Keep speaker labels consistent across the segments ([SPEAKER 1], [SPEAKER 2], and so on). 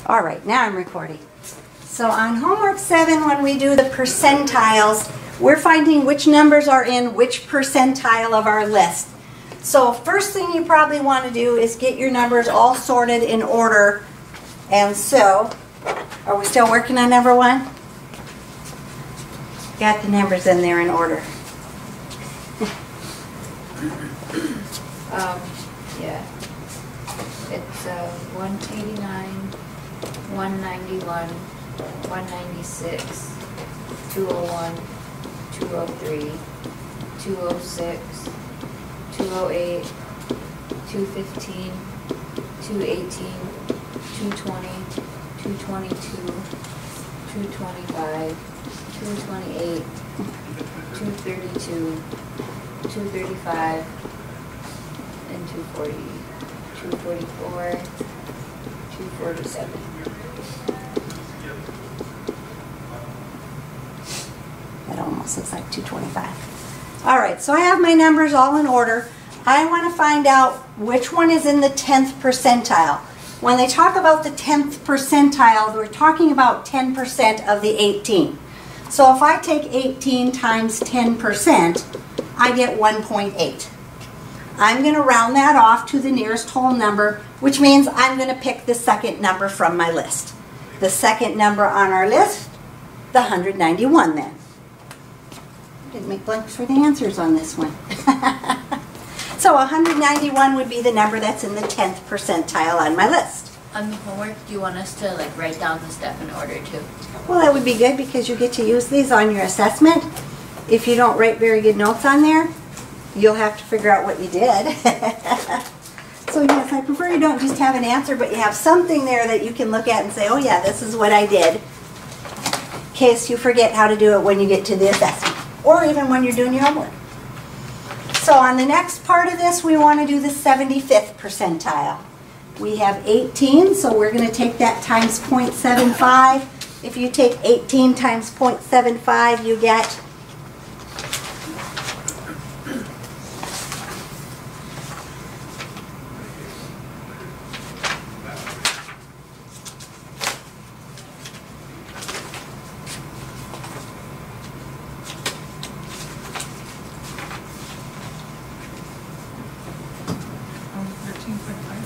[SPEAKER 1] All right, now I'm recording. So on homework 7, when we do the percentiles, we're finding which numbers are in which percentile of our list. So first thing you probably want to do is get your numbers all sorted in order. And so, are we still working on number 1? Got the numbers in there in order.
[SPEAKER 2] Yeah. It's 189, 191, 196, 201, 203, 206, 208, 215, 218, 220, 222, 225, 228, 232, 235, and 240, 244, 247.
[SPEAKER 1] That almost looks like 225. All right, so I have my numbers all in order. I want to find out which one is in the 10th percentile. When they talk about the 10th percentile, we're talking about 10% of the 18. So if I take 18 times 10%, I get 1.8. I'm going to round that off to the nearest whole number, which means I'm going to pick the second number from my list. The second number on our list, the 191 then. I didn't make blanks for the answers on this one. So 191 would be the number that's in the 10th percentile on my list.
[SPEAKER 2] On the homework, do you want us to write down the step in order too?
[SPEAKER 1] Well, that would be good because you get to use these on your assessment. If you don't write very good notes on there, you'll have to figure out what you did. So yes, I prefer you don't just have an answer, but you have something there that you can look at and say, oh yeah, this is what I did, in case you forget how to do it when you get to the assessment, or even when you're doing your homework. So on the next part of this, we want to do the 75th percentile. We have 18, so we're going to take that times 0.75. If you take 18 times 0.75, you get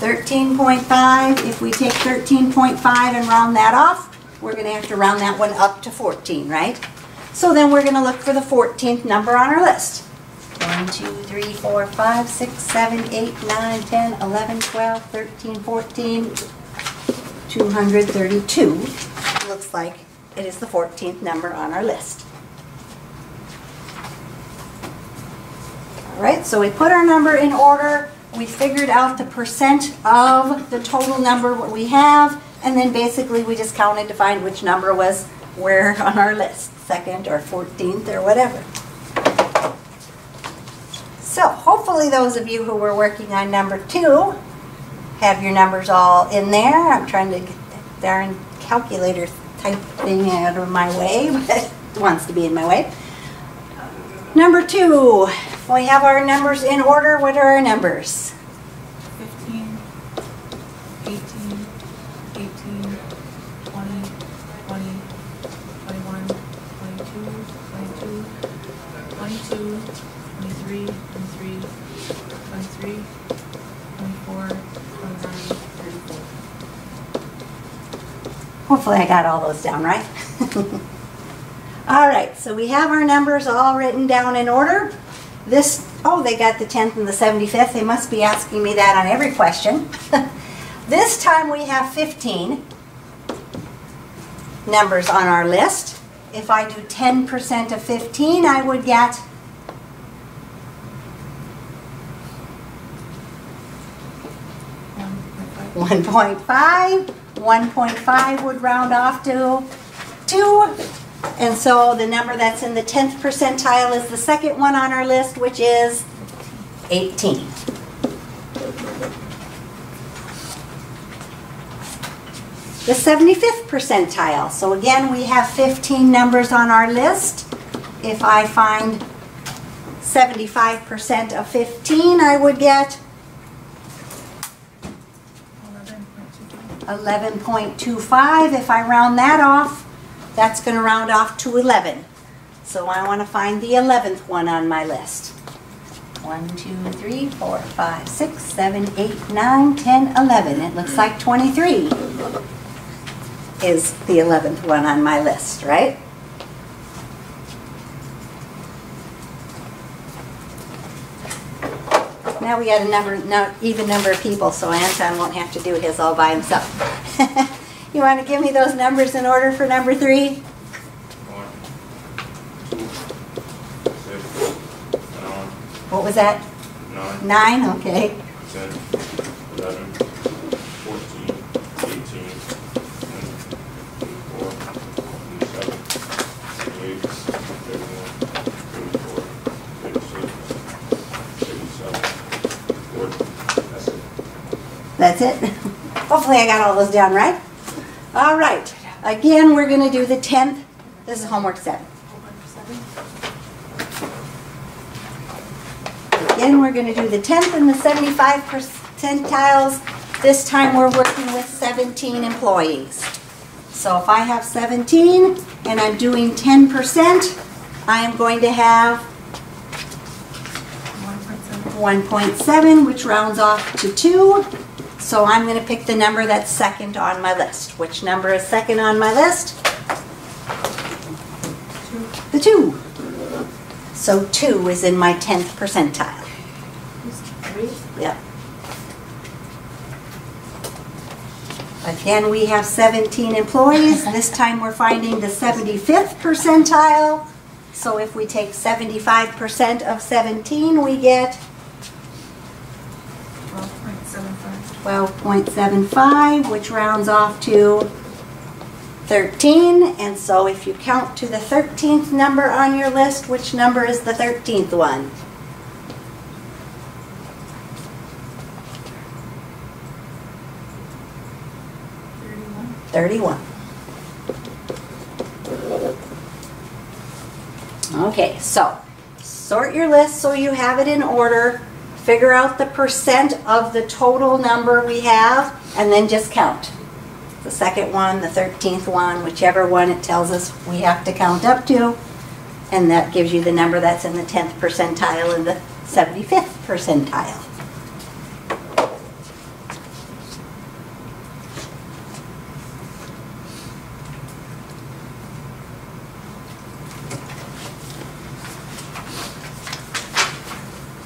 [SPEAKER 1] 13.5. If we take 13.5 and round that off, we're going to have to round that one up to 14, right? So then we're going to look for the 14th number on our list. 1, 2, 3, 4, 5, 6, 7, 8, 9, 10, 11, 12, 13, 14, 232. Looks like it is the 14th number on our list. All right, so we put our number in order. We figured out the percent of the total number what we have, and then basically we just counted to find which number was where on our list, 2nd or 14th or whatever. So hopefully those of you who were working on number 2 have your numbers all in there. I'm trying to get that darn calculator type thing out of my way, but it wants to be in my way. Number 2, we have our numbers in order. What are our numbers?
[SPEAKER 3] 15, 18, 18, 20, 20, 21, 22, 22, 22, 23, 23, 23, 24, 29, 34.
[SPEAKER 1] Hopefully I got all those down right. All right, so we have our numbers all written down in order. This, oh, they got the 10th and the 75th. They must be asking me that on every question. This time we have 15 numbers on our list. If I do 10% of 15, I would get 1.5. 1.5 would round off to 2. And so the number that's in the 10th percentile is the second one on our list, which is 18. The 75th percentile. So again, we have 15 numbers on our list. If I find 75% of 15, I would get 11.25. If I round that off, that's going to round off to 11. So I want to find the 11th one on my list. 1, 2, 3, 4, 5, 6, 7, 8, 9, 10, 11. It looks like 23 is the 11th one on my list, right? Now we got an even number of people, so Anton won't have to do his all by himself. You want to give me those numbers in order for number 3?
[SPEAKER 4] 1, 2, 6, 9.
[SPEAKER 1] What was that?
[SPEAKER 4] 9.
[SPEAKER 1] 9, okay.
[SPEAKER 4] 10, 11, 14, 18, 24, 27, 28, 31, 34, 36, 37, 40. That's it.
[SPEAKER 1] That's it? Hopefully I got all those down right. All right. Again, we're going to do the 10th. This is homework 7. Again, we're going to do the 10th and the 75 percentiles. This time we're working with 17 employees. So if I have 17 and I'm doing 10%, I am going to have 1.7, which rounds off to 2. So I'm going to pick the number that's second on my list. Which number is second on my list? 2. The 2. So 2 is in my 10th percentile. Yep. Again, we have 17 employees. This time we're finding the 75th percentile. So if we take 75% of 17, we get 12.75, which rounds off to 13. And so if you count to the 13th number on your list, which number is the 13th one? 31. Okay, so sort your list so you have it in order. Figure out the percent of the total number we have, and then just count. The second one, the 13th one, whichever one it tells us we have to count up to, and that gives you the number that's in the 10th percentile and the 75th percentile.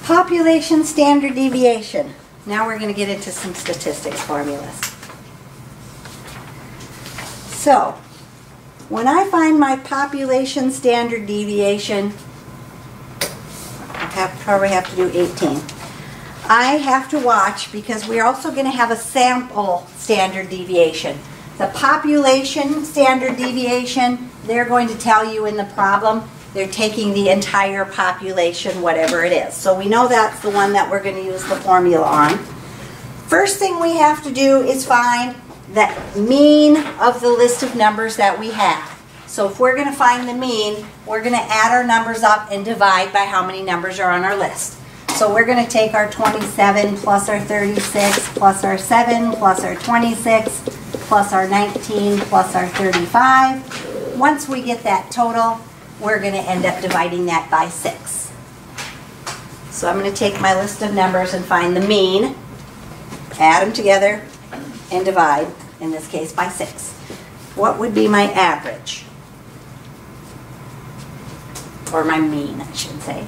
[SPEAKER 1] Population standard deviation. Now we're going to get into some statistics formulas. So, when I find my population standard deviation, I probably have to do 18. I have to watch because we're also going to have a sample standard deviation. The population standard deviation, they're going to tell you in the problem, they're taking the entire population, whatever it is. So we know that's the one that we're going to use the formula on. First thing we have to do is find the mean of the list of numbers that we have. So if we're going to find the mean, we're going to add our numbers up and divide by how many numbers are on our list. So we're going to take our 27 plus our 36 plus our 7 plus our 26 plus our 19 plus our 35. Once we get that total, we're going to end up dividing that by 6. So I'm going to take my list of numbers and find the mean, add them together, and divide, in this case, by 6. What would be my average? Or my mean, I should say.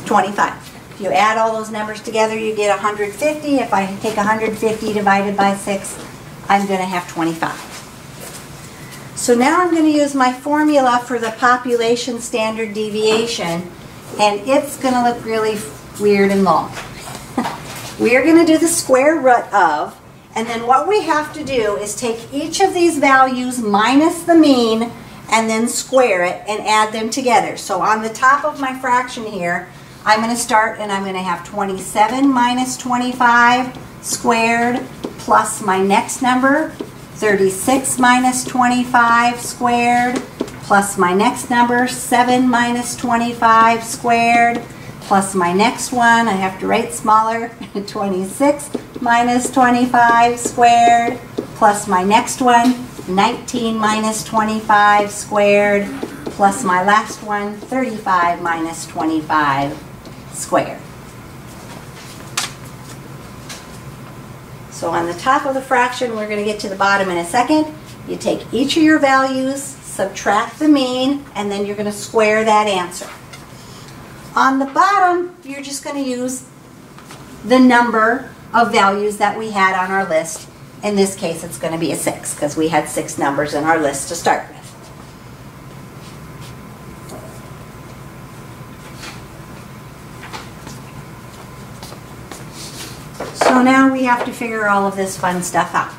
[SPEAKER 1] 25. If you add all those numbers together, you get 150. If I take 150 divided by 6, I'm going to have 25. So now I'm going to use my formula for the population standard deviation, and it's going to look really weird and long. We are going to do the square root of, and then what we have to do is take each of these values minus the mean and then square it and add them together. So on the top of my fraction here, I'm going to start and I'm going to have 27 minus 25 squared plus my next number, 36 minus 25 squared, plus my next number, 7 minus 25 squared, plus my next one, I have to write smaller, 26 minus 25 squared, plus my next one, 19 minus 25 squared, plus my last one, 35 minus 25 squared. So on the top of the fraction, we're going to get to the bottom in a second. You take each of your values, subtract the mean, and then you're going to square that answer. On the bottom, you're just going to use the number of values that we had on our list. In this case, it's going to be a 6 because we had 6 numbers in our list to start with. So now we have to figure all of this fun stuff out.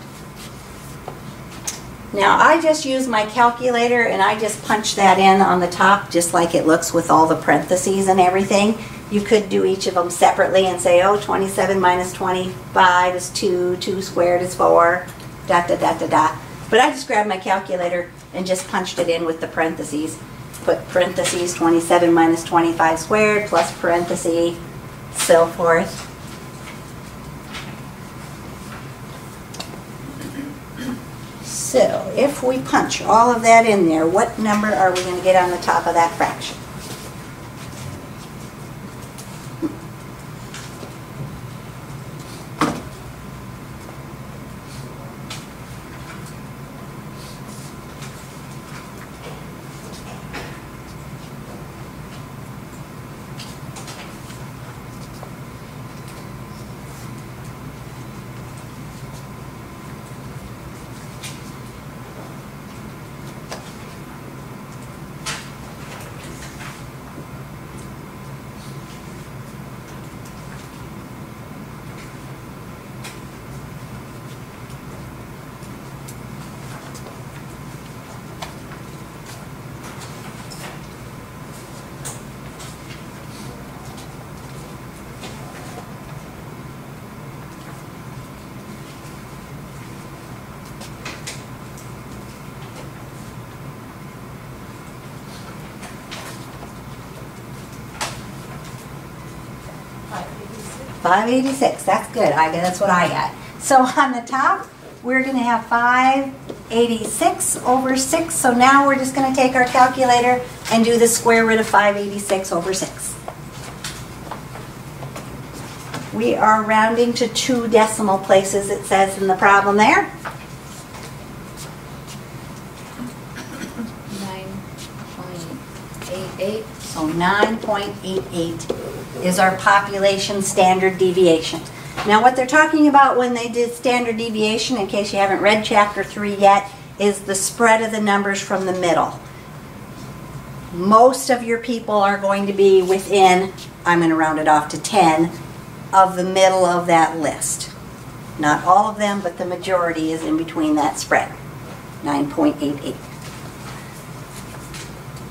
[SPEAKER 1] Now I just use my calculator and I just punch that in on the top just like it looks with all the parentheses and everything. You could do each of them separately and say, oh, 27 minus 25 is 2, 2 squared is 4, dot, dot, dot, dot, dot. But I just grabbed my calculator and just punched it in with the parentheses. Put parentheses 27 minus 25 squared plus parentheses, so forth. So if we punch all of that in there, what number are we going to get on the top of that fraction? $586, that's good. That's what I got. So on the top, we're going to have 586 over 6. So now we're just going to take our calculator and do the square root of 586 over 6. We are rounding to 2 decimal places, it says in the problem there.
[SPEAKER 2] 9.88.
[SPEAKER 1] So 9.88 is our population standard deviation. Now what they're talking about when they did standard deviation, in case you haven't read chapter 3 yet, is the spread of the numbers from the middle. Most of your people are going to be within, I'm going to round it off to 10, of the middle of that list. Not all of them, but the majority is in between that spread, 9.88.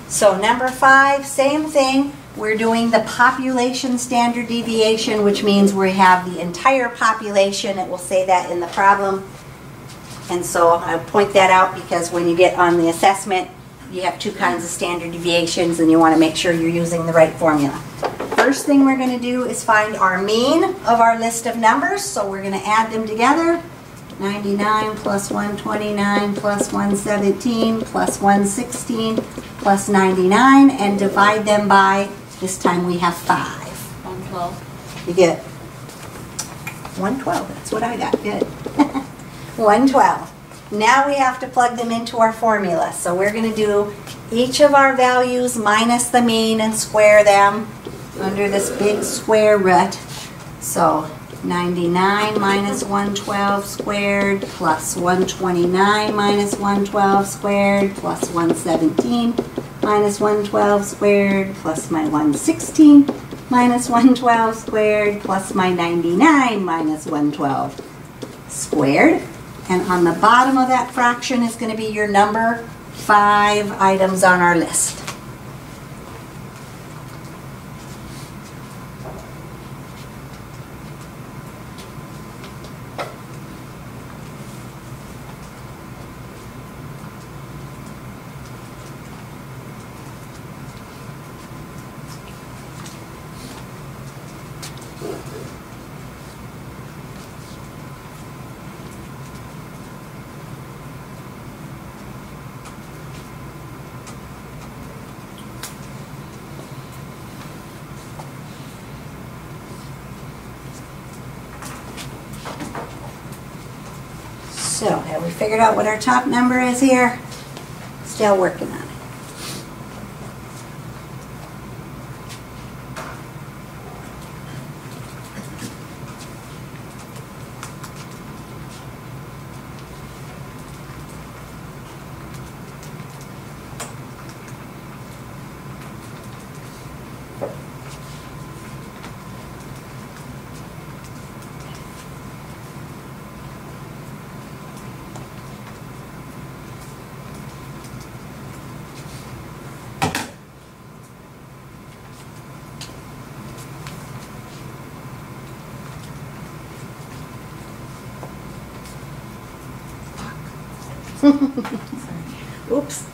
[SPEAKER 1] So number 5, same thing. We're doing the population standard deviation, which means we have the entire population. It will say that in the problem. And so I'll point that out because when you get on the assessment, you have 2 kinds of standard deviations and you want to make sure you're using the right formula. First thing we're going to do is find our mean of our list of numbers. So we're going to add them together. 99 plus 129 plus 117 plus 116 plus 99 and divide them by, this time we have 5.
[SPEAKER 2] 112.
[SPEAKER 1] You get 112, that's what I got, good. 112. Now we have to plug them into our formula. So we're going to do each of our values minus the mean and square them under this big square root. So 99 minus 112 squared plus 129 minus 112 squared plus 117 minus 112 squared plus my 116 minus 112 squared plus my 99 minus 112 squared. And on the bottom of that fraction is going to be your number 5 items on our list. So, have we figured out what our top number is here? Still working on it. Oops.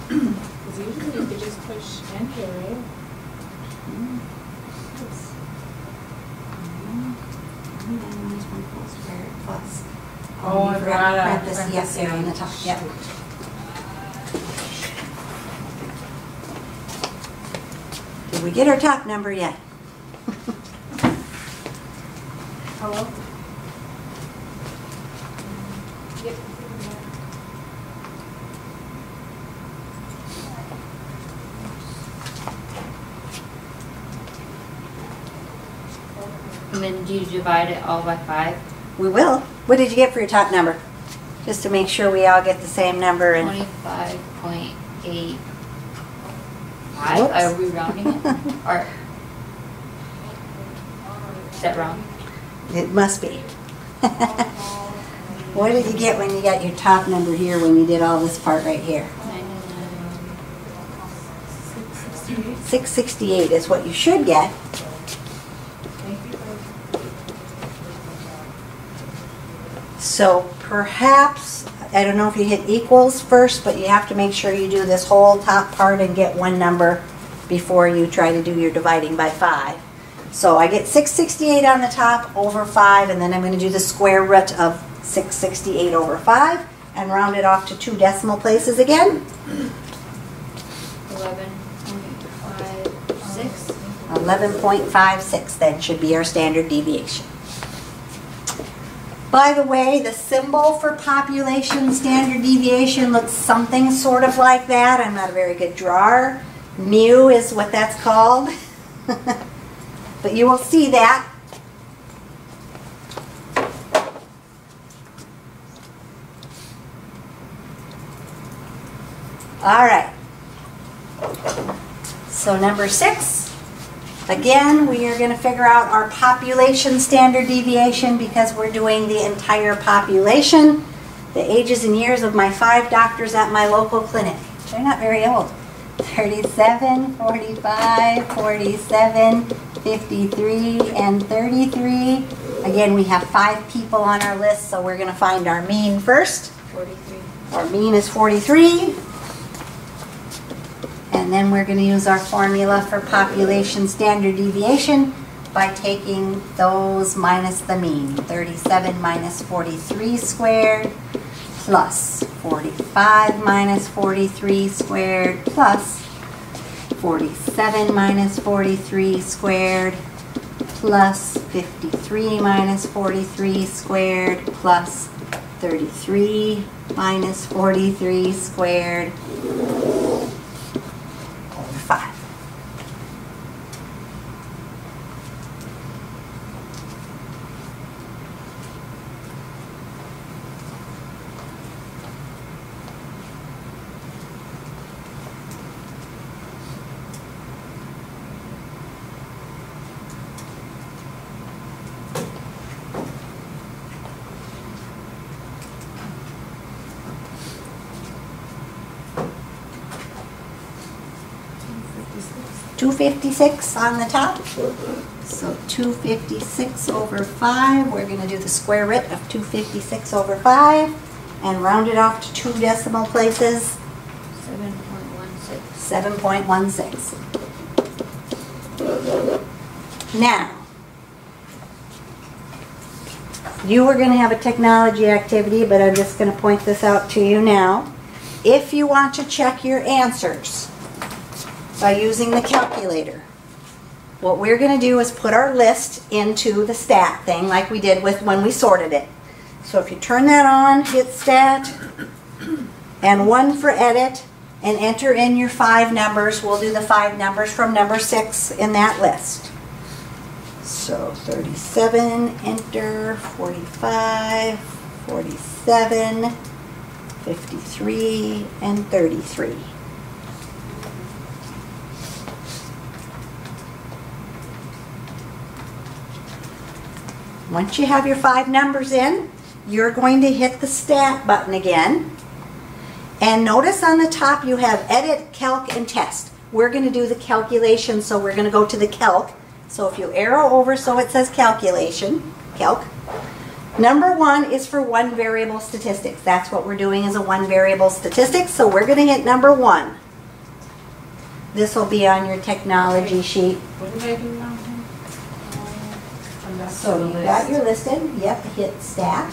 [SPEAKER 3] Because usually you could just push enter, right? Oh, I forgot
[SPEAKER 1] parentheses, yes, there on the top, yep. Did we get our top number yet?
[SPEAKER 3] Hello? Yep.
[SPEAKER 2] And then do you divide it all by 5?
[SPEAKER 1] We will. What did you get for your top number? Just to make sure we all get the same number. And
[SPEAKER 2] 25.85.
[SPEAKER 1] Whoops.
[SPEAKER 2] Are we rounding it? Or is that wrong?
[SPEAKER 1] It must be. What did you get when you got your top number here when you did all this part right here? 668 is what you should get. So perhaps, I don't know if you hit equals first, but you have to make sure you do this whole top part and get one number before you try to do your dividing by 5. So I get 668 on the top over 5, and then I'm going to do the square root of 668 over 5 and round it off to 2 decimal places again.
[SPEAKER 2] 11.56.
[SPEAKER 1] 11.56 then should be our standard deviation. By the way, the symbol for population standard deviation looks something sort of like that. I'm not a very good drawer. Mu is what that's called. But you will see that. All right. So number 6. Again, we are going to figure out our population standard deviation because we're doing the entire population, the ages and years of my 5 doctors at my local clinic. They're not very old. 37, 45, 47, 53, and 33. Again, we have 5 people on our list, so we're going to find our mean first.
[SPEAKER 2] 43.
[SPEAKER 1] Our mean is 43. And then we're going to use our formula for population standard deviation by taking those minus the mean. 37 minus 43 squared plus 45 minus 43 squared plus 47 minus 43 squared plus 53 minus 43 squared plus 33 minus 43 squared. 5. $256 on the top. So 256 over 5. We're going to do the square root of 256 over 5. and round it off to 2 decimal places.
[SPEAKER 2] 7.16.
[SPEAKER 1] 7.16. Now, you were going to have a technology activity, but I'm just going to point this out to you now. If you want to check your answers by using the calculator, what we're going to do is put our list into the stat thing like we did with when we sorted it. So if you turn that on, hit stat, and 1 for edit, and enter in your 5 numbers. We'll do the 5 numbers from number 6 in that list. So 37, enter, 45, 47, 53, and 33. Once you have your 5 numbers in, you're going to hit the stat button again. And notice on the top you have edit, calc, and test. We're going to do the calculation, so we're going to go to the calc. So if you arrow over so it says calculation, calc. Number 1 is for 1 variable statistics. That's what we're doing is a 1 variable statistics. So we're going to hit number 1. This will be on your technology sheet.
[SPEAKER 3] What did I do now?
[SPEAKER 1] So you got your listed. Yep, hit stat.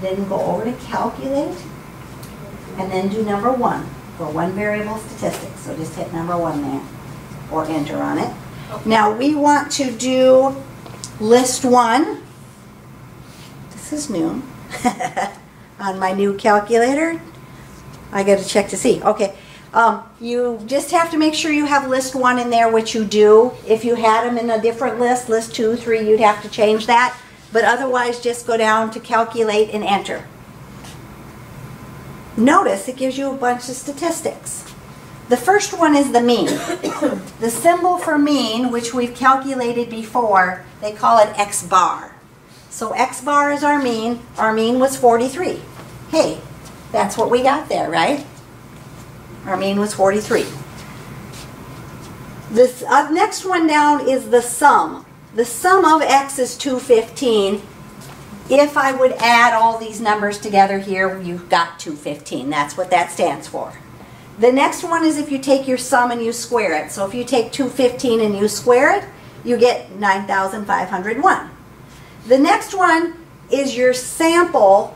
[SPEAKER 1] Then go over to calculate. And then do number 1 for 1 variable statistics. So just hit number 1 there or enter on it.
[SPEAKER 3] Okay.
[SPEAKER 1] Now we want to do list 1. This is new on my new calculator. I got to check to see. Okay. You just have to make sure you have list 1 in there, which you do. If you had them in a different list, list 2, 3, you'd have to change that. But otherwise, just go down to calculate and enter. Notice it gives you a bunch of statistics. The first one is the mean. The symbol for mean, which we've calculated before, they call it X bar. So X bar is our mean. Our mean was 43. Hey, that's what we got there, right? Our mean was 43. This next one down is the sum. The sum of X is 215. If I would add all these numbers together here, you've got 215. That's what that stands for. The next one is if you take your sum and you square it. So if you take 215 and you square it, you get 9,501. The next one is your sample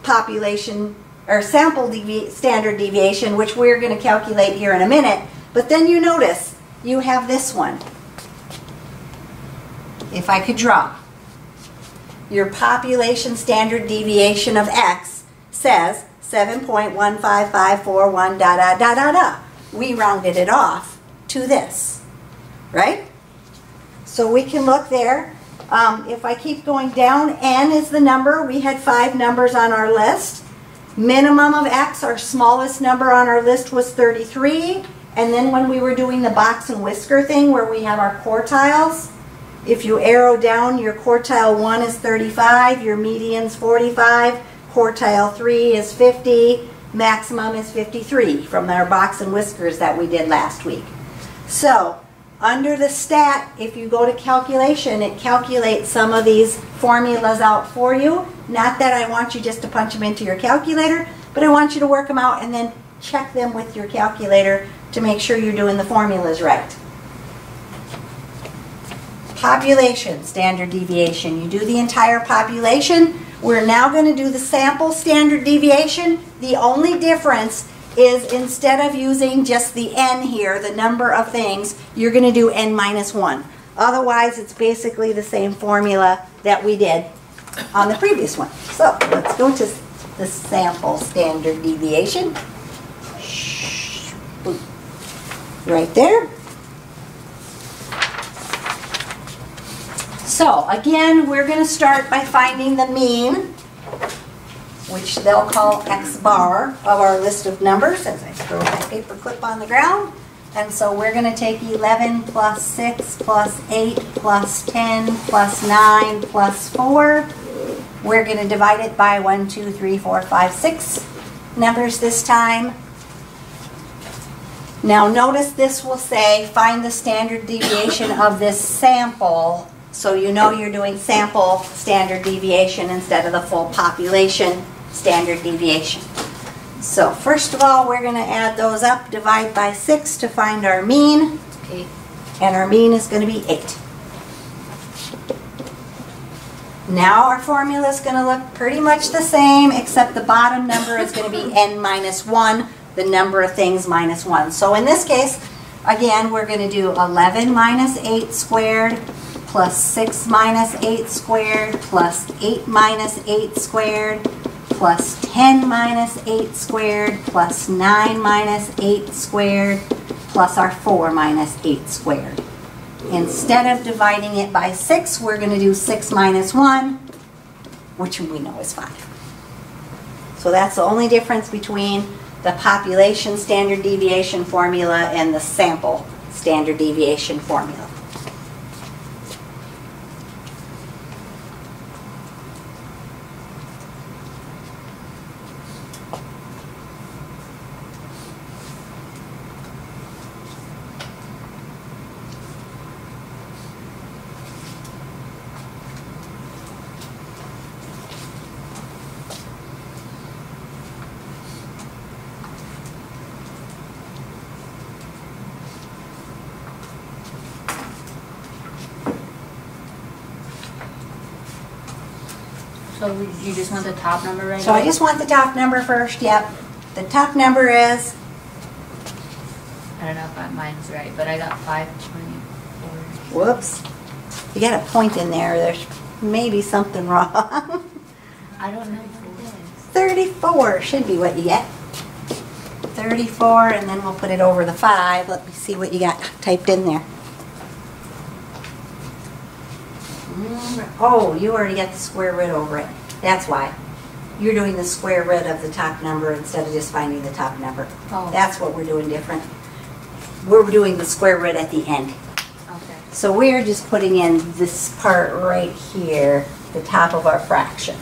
[SPEAKER 1] population, or sample standard deviation, which we're going to calculate here in a minute. But then you notice you have this one. If I could draw. Your population standard deviation of X says 7.15541 da da da da da. We rounded it off to this, right? So we can look there. If I keep going down, N is the number. We had 5 numbers on our list. Minimum of X, our smallest number on our list was 33. And then when we were doing the box and whisker thing where we have our quartiles, if you arrow down, your quartile 1 is 35, your median's 45, quartile 3 is 50, maximum is 53 from our box and whiskers that we did last week. So, under the stat, if you go to calculation, it calculates some of these formulas out for you. Not that I want you just to punch them into your calculator, but I want you to work them out and then check them with your calculator to make sure you're doing the formulas right. Population standard deviation. You do the entire population. We're now going to do the sample standard deviation. The only difference is instead of using just the N here, the number of things, you're going to do N minus 1. Otherwise, it's basically the same formula that we did on the previous one. So let's go to the sample standard deviation. Right there. So again, we're going to start by finding the mean, which they'll call X bar of our list of numbers, as I throw my paper clip on the ground. And so we're going to take 11 plus 6 plus 8 plus 10 plus 9 plus 4. We're going to divide it by 1, 2, 3, 4, 5, 6 numbers this time. Now notice this will say find the standard deviation of this sample. So you know you're doing sample standard deviation instead of the full population standard deviation. So first of all, we're going to add those up, divide by 6 to find our mean.
[SPEAKER 2] Okay.
[SPEAKER 1] And our mean is going to be 8. Now our formula is going to look pretty much the same, except the bottom number is going to be n minus 1, the number of things minus 1. So in this case, again, we're going to do 11 minus 8 squared plus 6 minus 8 squared plus 8 minus 8 squared plus 10 minus 8 squared plus 9 minus 8 squared plus our 4 minus 8 squared. Instead of dividing it by 6, we're going to do 6 minus 1, which we know is 5. So that's the only difference between the population standard deviation formula and the sample standard deviation formula.
[SPEAKER 2] So you just want the top number right
[SPEAKER 1] So I just want the top number first. Yep. The top number is,
[SPEAKER 2] I don't know if mine's right, but I got 524.
[SPEAKER 1] whoops, you got a point in there. There's maybe something wrong.
[SPEAKER 2] I don't know what it is.
[SPEAKER 1] 34 should be what you get. 34, and then we'll put it over the 5. Let me see what you got typed in there. Oh, you already got the square root over it. That's why. You're doing the square root of the top number instead of just finding the top number.
[SPEAKER 2] Oh.
[SPEAKER 1] That's what we're doing different. We're doing the square root at the end.
[SPEAKER 2] Okay.
[SPEAKER 1] So we're just putting in this part right here, the top of our fraction.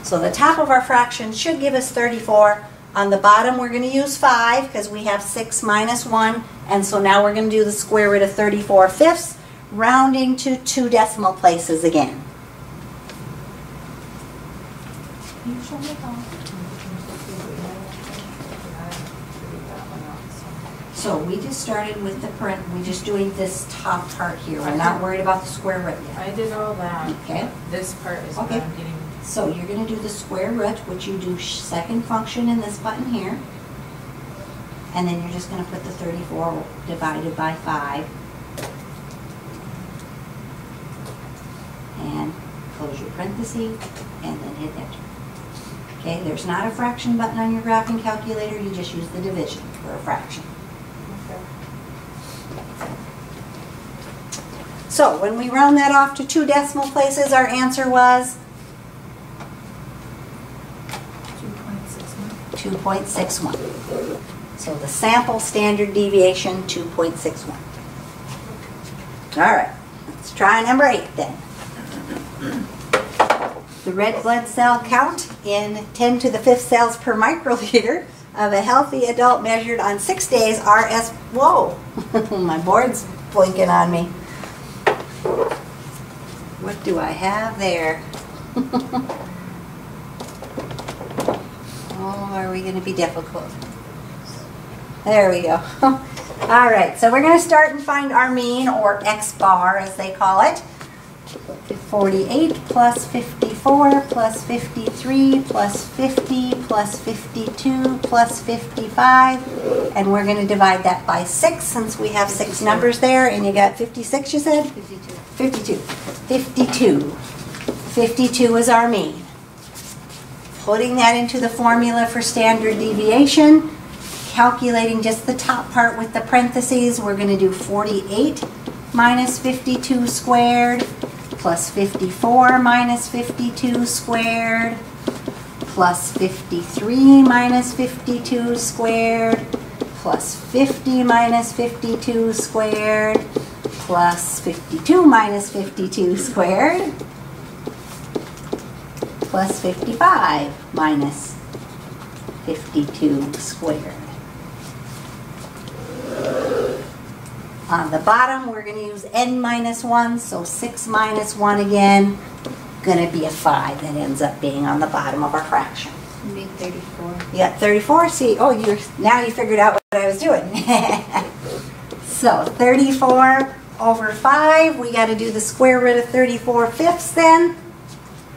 [SPEAKER 1] So the top of our fraction should give us 34. On the bottom, we're going to use 5 because we have 6 minus 1. And so now we're going to do the square root of 34 fifths, rounding to 2 decimal places again.
[SPEAKER 3] Can you show me how?
[SPEAKER 1] So we just started with the print. We're just doing this top part here. We're not worried about the square root yet.
[SPEAKER 3] I did all that.
[SPEAKER 1] Okay.
[SPEAKER 3] This part is what
[SPEAKER 1] Okay.
[SPEAKER 3] I'm getting.
[SPEAKER 1] So you're going to do the square root, which you do second function in this button here. And then you're just going to put the 34 divided by 5. And close your parenthesis, and then hit enter. Okay, there's not a fraction button on your graphing calculator. You just use the division for a fraction.
[SPEAKER 3] Okay.
[SPEAKER 1] So when we round that off to 2 decimal places, our answer was 2.61. So the sample standard deviation, 2.61. All right, let's try number 8 then. The red blood cell count in 10 to the 5th cells per microliter of a healthy adult measured on 6 days RS. Whoa, my board's blinking on me. What do I have there? Oh, are we going to be difficult? There we go. All right, so we're going to start and find our mean, or X bar as they call it. 48 plus 54 plus 53 plus 50 plus 52 plus 55. And we're going to divide that by 6 since we have 6 numbers there. And you got 56, you said? 52. 52 is our mean. Putting that into the formula for standard deviation, calculating just the top part with the parentheses, we're going to do 48 minus 52 squared plus 54 minus 52 squared plus 53 minus 52 squared plus 50 minus 52 squared plus 52 minus 52 squared plus 55 minus 52 squared. On the bottom, we're going to use n minus 1, so 6 minus 1 again. going to be a 5 that ends up being on the bottom of our fraction.
[SPEAKER 2] Maybe 34.
[SPEAKER 1] You got 34? See, oh, now you figured out what I was doing. So 34 over 5, we got to do the square root of 34/5 then.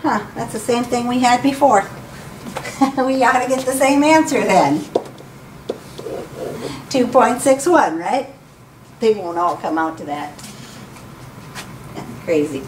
[SPEAKER 1] Huh, that's the same thing we had before. We got to get the same answer then. 2.61, right? They won't all come out to that. Crazy.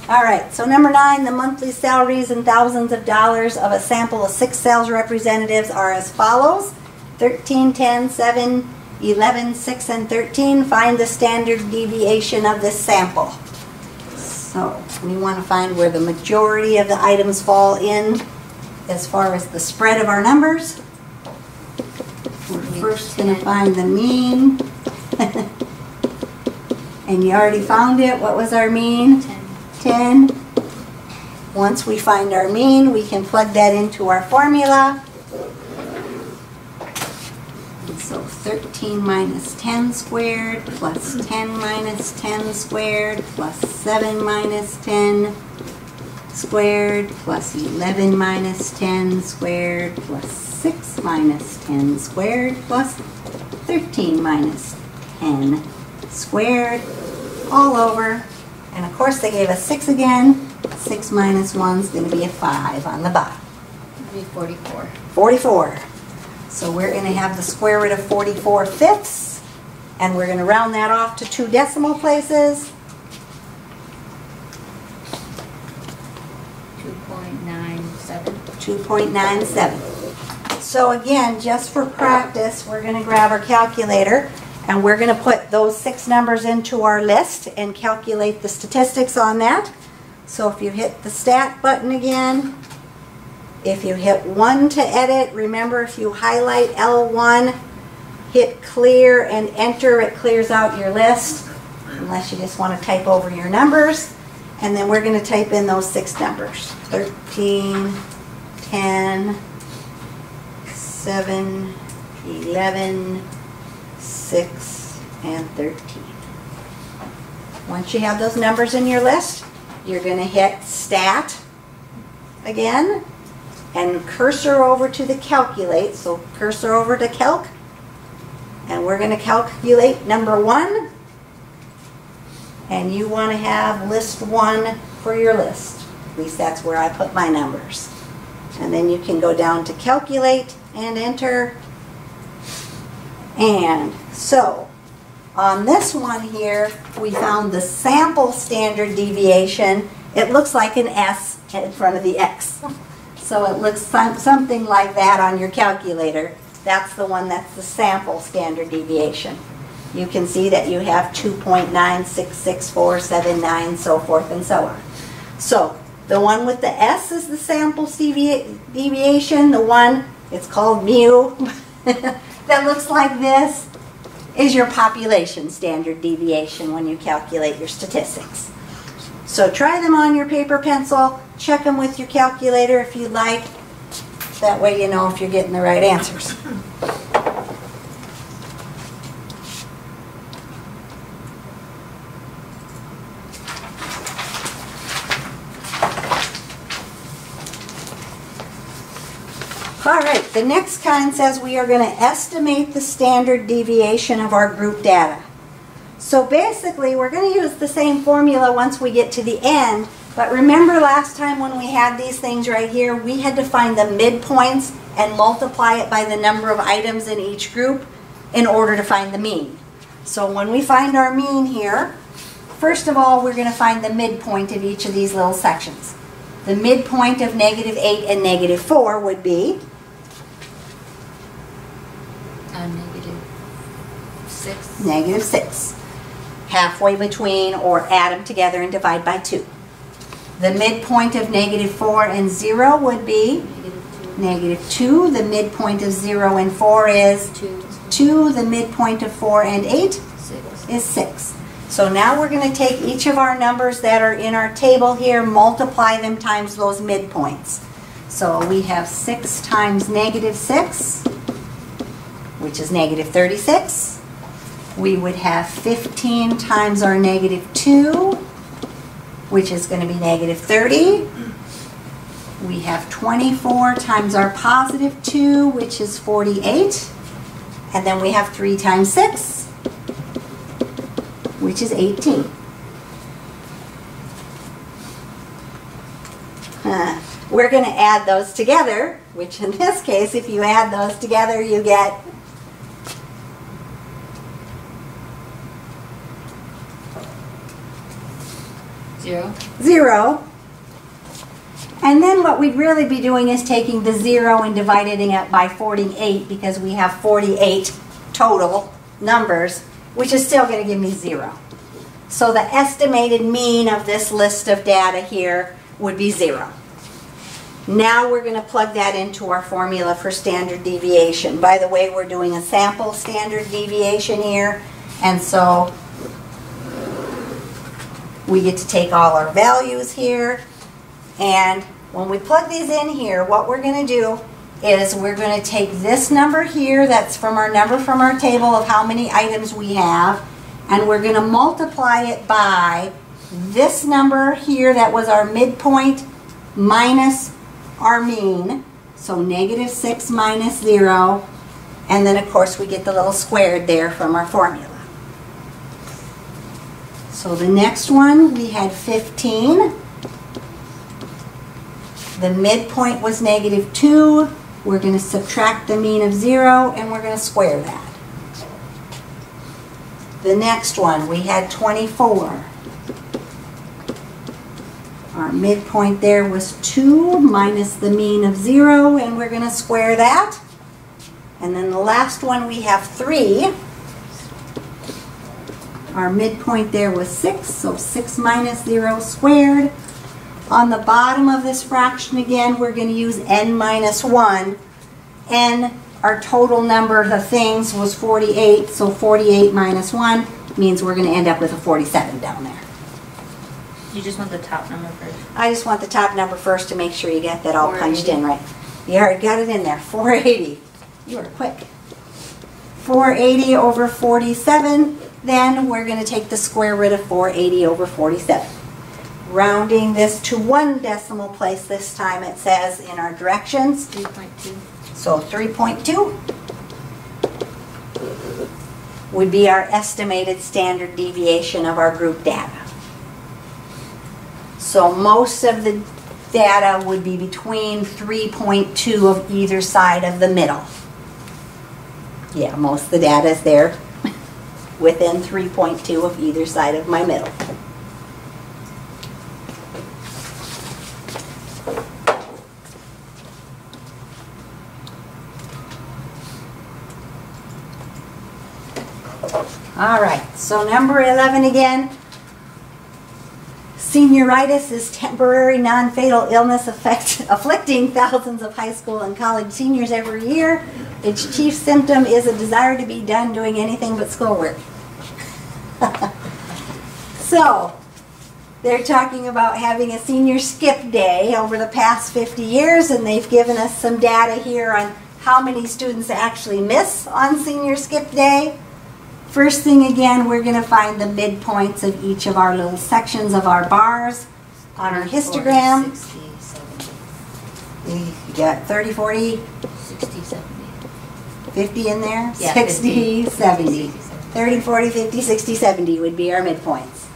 [SPEAKER 1] All right, so number 9, the monthly salaries in thousands of dollars of a sample of 6 sales representatives are as follows. 13, 10, 7, 11, 6, and 13. Find the standard deviation of this sample. So we want to find where the majority of the items fall in as far as the spread of our numbers. We're first going to find the mean. And you already found it. What was our mean? 10. Once we find our mean, we can plug that into our formula. And so 13 minus 10 squared plus 10 minus 10 squared plus 7 minus 10 squared plus 11 minus 10 squared plus 6 minus 10 squared plus 13 minus 10 squared all over. And of course they gave us 6 again. 6 minus 1 is going to be a 5 on the bottom.
[SPEAKER 2] It'd be 44.
[SPEAKER 1] 44. So we're going to have the square root of 44/5. And we're going to round that off to 2 decimal places.
[SPEAKER 2] 2.97.
[SPEAKER 1] 2.97. So again, just for practice, we're going to grab our calculator. And we're going to put those 6 numbers into our list and calculate the statistics on that. So if you hit the stat button again, if you hit 1 to edit, remember if you highlight L1, hit clear and enter, it clears out your list, unless you just want to type over your numbers. And then we're going to type in those 6 numbers. 13, 10, 7, 11, 6, and 13. Once you have those numbers in your list, you're going to hit stat again and cursor over to the calculate. So cursor over to calc, and we're going to calculate number 1, and you want to have list 1 for your list. At least that's where I put my numbers. And then you can go down to calculate and enter. And so on this one here, we found the sample standard deviation. It looks like an S in front of the X. So it looks something like that on your calculator. That's the one that's the sample standard deviation. You can see that you have 2.966479, so forth and so on. So the one with the S is the sample deviation. The one, it's called mu, that looks like this is your population standard deviation when you calculate your statistics. So try them on your paper pencil, check them with your calculator if you'd like. That way you know if you're getting the right answers. All right, the next kind says we are going to estimate the standard deviation of our group data. So basically, we're going to use the same formula once we get to the end, but remember last time when we had these things right here, we had to find the midpoints and multiply it by the number of items in each group in order to find the mean. So when we find our mean here, first of all, we're going to find the midpoint of each of these little sections. The midpoint of -8 and -4 would be
[SPEAKER 2] -6.
[SPEAKER 1] -6. Halfway between, or add them together and divide by 2. The midpoint of -4 and 0 would be -2. The midpoint of 0 and 4 is 2. The midpoint of 4 and 8 is 6. So now we're going to take each of our numbers that are in our table here, multiply them times those midpoints. So we have 6 times -6 which is negative 36. We would have 15 times our negative 2, which is going to be negative 30. We have 24 times our positive 2, which is 48. And then we have 3 times 6, which is 18. We're going to add those together, which in this case, if you add those together, you get 0. And then what we'd really be doing is taking the 0 and dividing it by 48, because we have 48 total numbers, which is still going to give me 0. So the estimated mean of this list of data here would be 0. Now we're going to plug that into our formula for standard deviation. By the way, we're doing a sample standard deviation here, and so we get to take all our values here, and when we plug these in here, what we're going to do is we're going to take this number here, that's from our number from our table of how many items we have, and we're going to multiply it by this number here that was our midpoint minus our mean, so negative 6 minus 0, and then of course we get the little squared there from our formula. So the next one, we had 15. The midpoint was negative 2. We're going to subtract the mean of 0, and we're going to square that. The next one, we had 24. Our midpoint there was 2 minus the mean of 0, and we're going to square that. And then the last one, we have 3. Our midpoint there was 6, so 6 minus 0 squared. On the bottom of this fraction again, we're going to use n minus 1. N, our total number of things was 48, so 48 minus 1 means we're going to end up with a 47 down there.
[SPEAKER 2] You just want the top number first?
[SPEAKER 1] I just want the top number first to make sure you get that all punched in right. You already got it in there, 480. You were quick. 480 over 47, then we're going to take the square root of 480 over 47. Rounding this to 1 decimal place this time, it says in our directions.
[SPEAKER 2] 3.2.
[SPEAKER 1] So 3.2 would be our estimated standard deviation of our group data. So most of the data would be between 3.2 of either side of the middle. Yeah, most of the data is there within 3.2 of either side of my middle. All right, so number 11 again. Senioritis is temporary non-fatal illness afflicting thousands of high school and college seniors every year. Its chief symptom is a desire to be done doing anything but schoolwork. So, they're talking about having a senior skip day over the past 50 years, and they've given us some data here on how many students actually miss on senior skip day. First thing again, we're going to find the midpoints of each of our little sections of our bars on our histogram.
[SPEAKER 2] 60, 70.
[SPEAKER 1] You got 30, 40,
[SPEAKER 2] 60, 70.
[SPEAKER 1] 50 in there?
[SPEAKER 2] Yeah,
[SPEAKER 1] 60,
[SPEAKER 2] 50,
[SPEAKER 1] 70.
[SPEAKER 2] 60,
[SPEAKER 1] 30, 40, 50, 60, 70 would be our midpoints.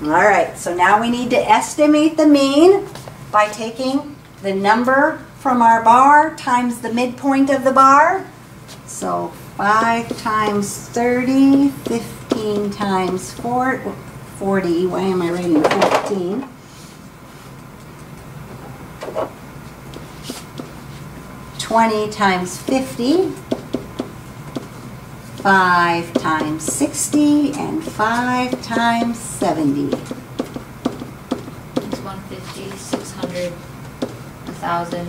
[SPEAKER 1] All right, so now we need to estimate the mean by taking the number from our bar times the midpoint of the bar. So 5 times 30, 15 times 40, why am I writing 15? $20 times 50, 5 times 60, and 5 times 70.
[SPEAKER 2] It's 150, 600, 1,000,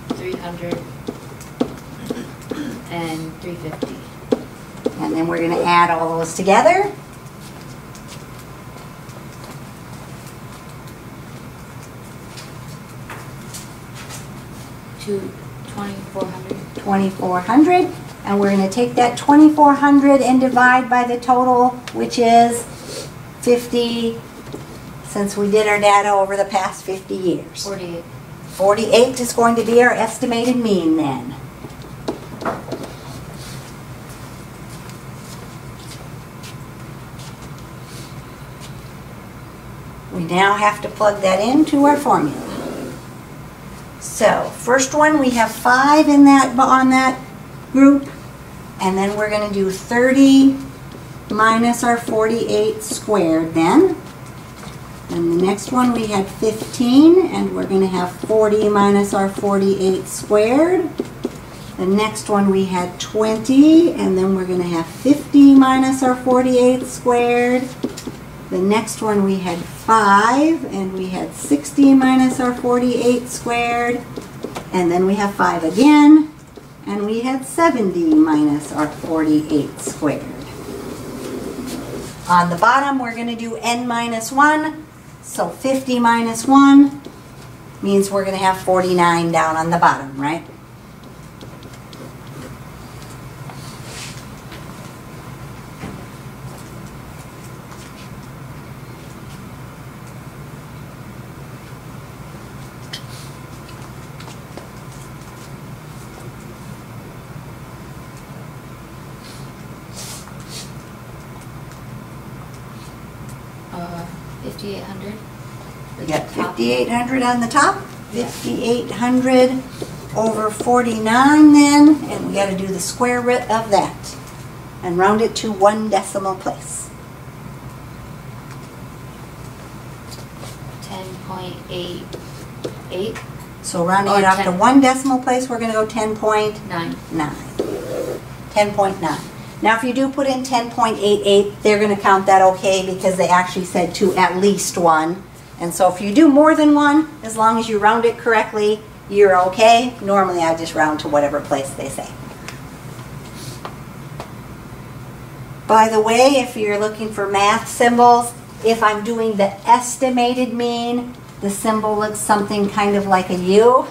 [SPEAKER 2] 300, and 350.
[SPEAKER 1] And then we're going to add all those together.
[SPEAKER 2] To 2,400.
[SPEAKER 1] 2,400. And we're going to take that 2,400 and divide by the total, which is 50, since we did our data over the past 50 years.
[SPEAKER 2] 48.
[SPEAKER 1] 48 is going to be our estimated mean then. We now have to plug that into our formula. So, first one, we have 5 in that, on that group, and then we're going to do 30 minus our 48 squared then. And the next one we had 15, and we're going to have 40 minus our 48 squared. The next one we had 20, and then we're going to have 50 minus our 48 squared. The next one we had 5, and we had 60 minus our 48 squared. And then we have 5 again, and we had 70 minus our 48 squared. On the bottom, we're going to do n minus 1. So 50 minus 1 means we're going to have 49 down on the bottom, right?
[SPEAKER 2] Uh, 5,800.
[SPEAKER 1] We got 5,800 on the top, 5,800 over 49 then, and we got to do the square root of that and round it to 1 decimal place.
[SPEAKER 2] 10.88.
[SPEAKER 1] So rounding
[SPEAKER 2] Or
[SPEAKER 1] it off to
[SPEAKER 2] 10.
[SPEAKER 1] 1 decimal place, we're going to go 10.9.
[SPEAKER 2] 9.
[SPEAKER 1] 10.9. Now if you do put in 10.88, they're going to count that okay because they actually said to at least 1. And so if you do more than 1, as long as you round it correctly, you're okay. Normally I just round to whatever place they say. By the way, if you're looking for math symbols, if I'm doing the estimated mean, the symbol looks something kind of like a U.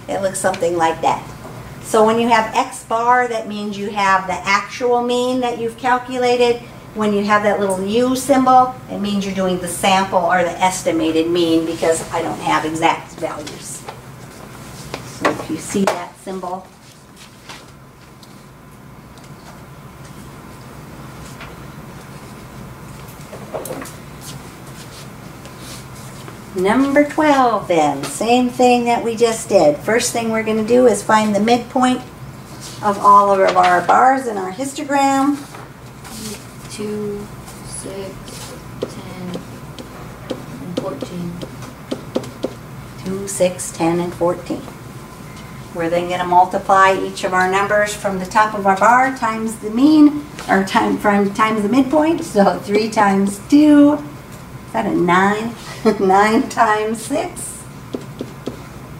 [SPEAKER 1] It looks something like that. So when you have X bar, that means you have the actual mean that you've calculated. When you have that little U symbol, it means you're doing the sample or the estimated mean because I don't have exact values. So if you see that symbol, number 12 then, same thing that we just did. First thing we're going to do is find the midpoint of all of our bars in our histogram.
[SPEAKER 2] 2, 6, 10, and 14.
[SPEAKER 1] 2, 6, 10, and 14. We're then going to multiply each of our numbers from the top of our bar times the mean, or times the midpoint. So 3 times 2, is that a 9? 9 times 6,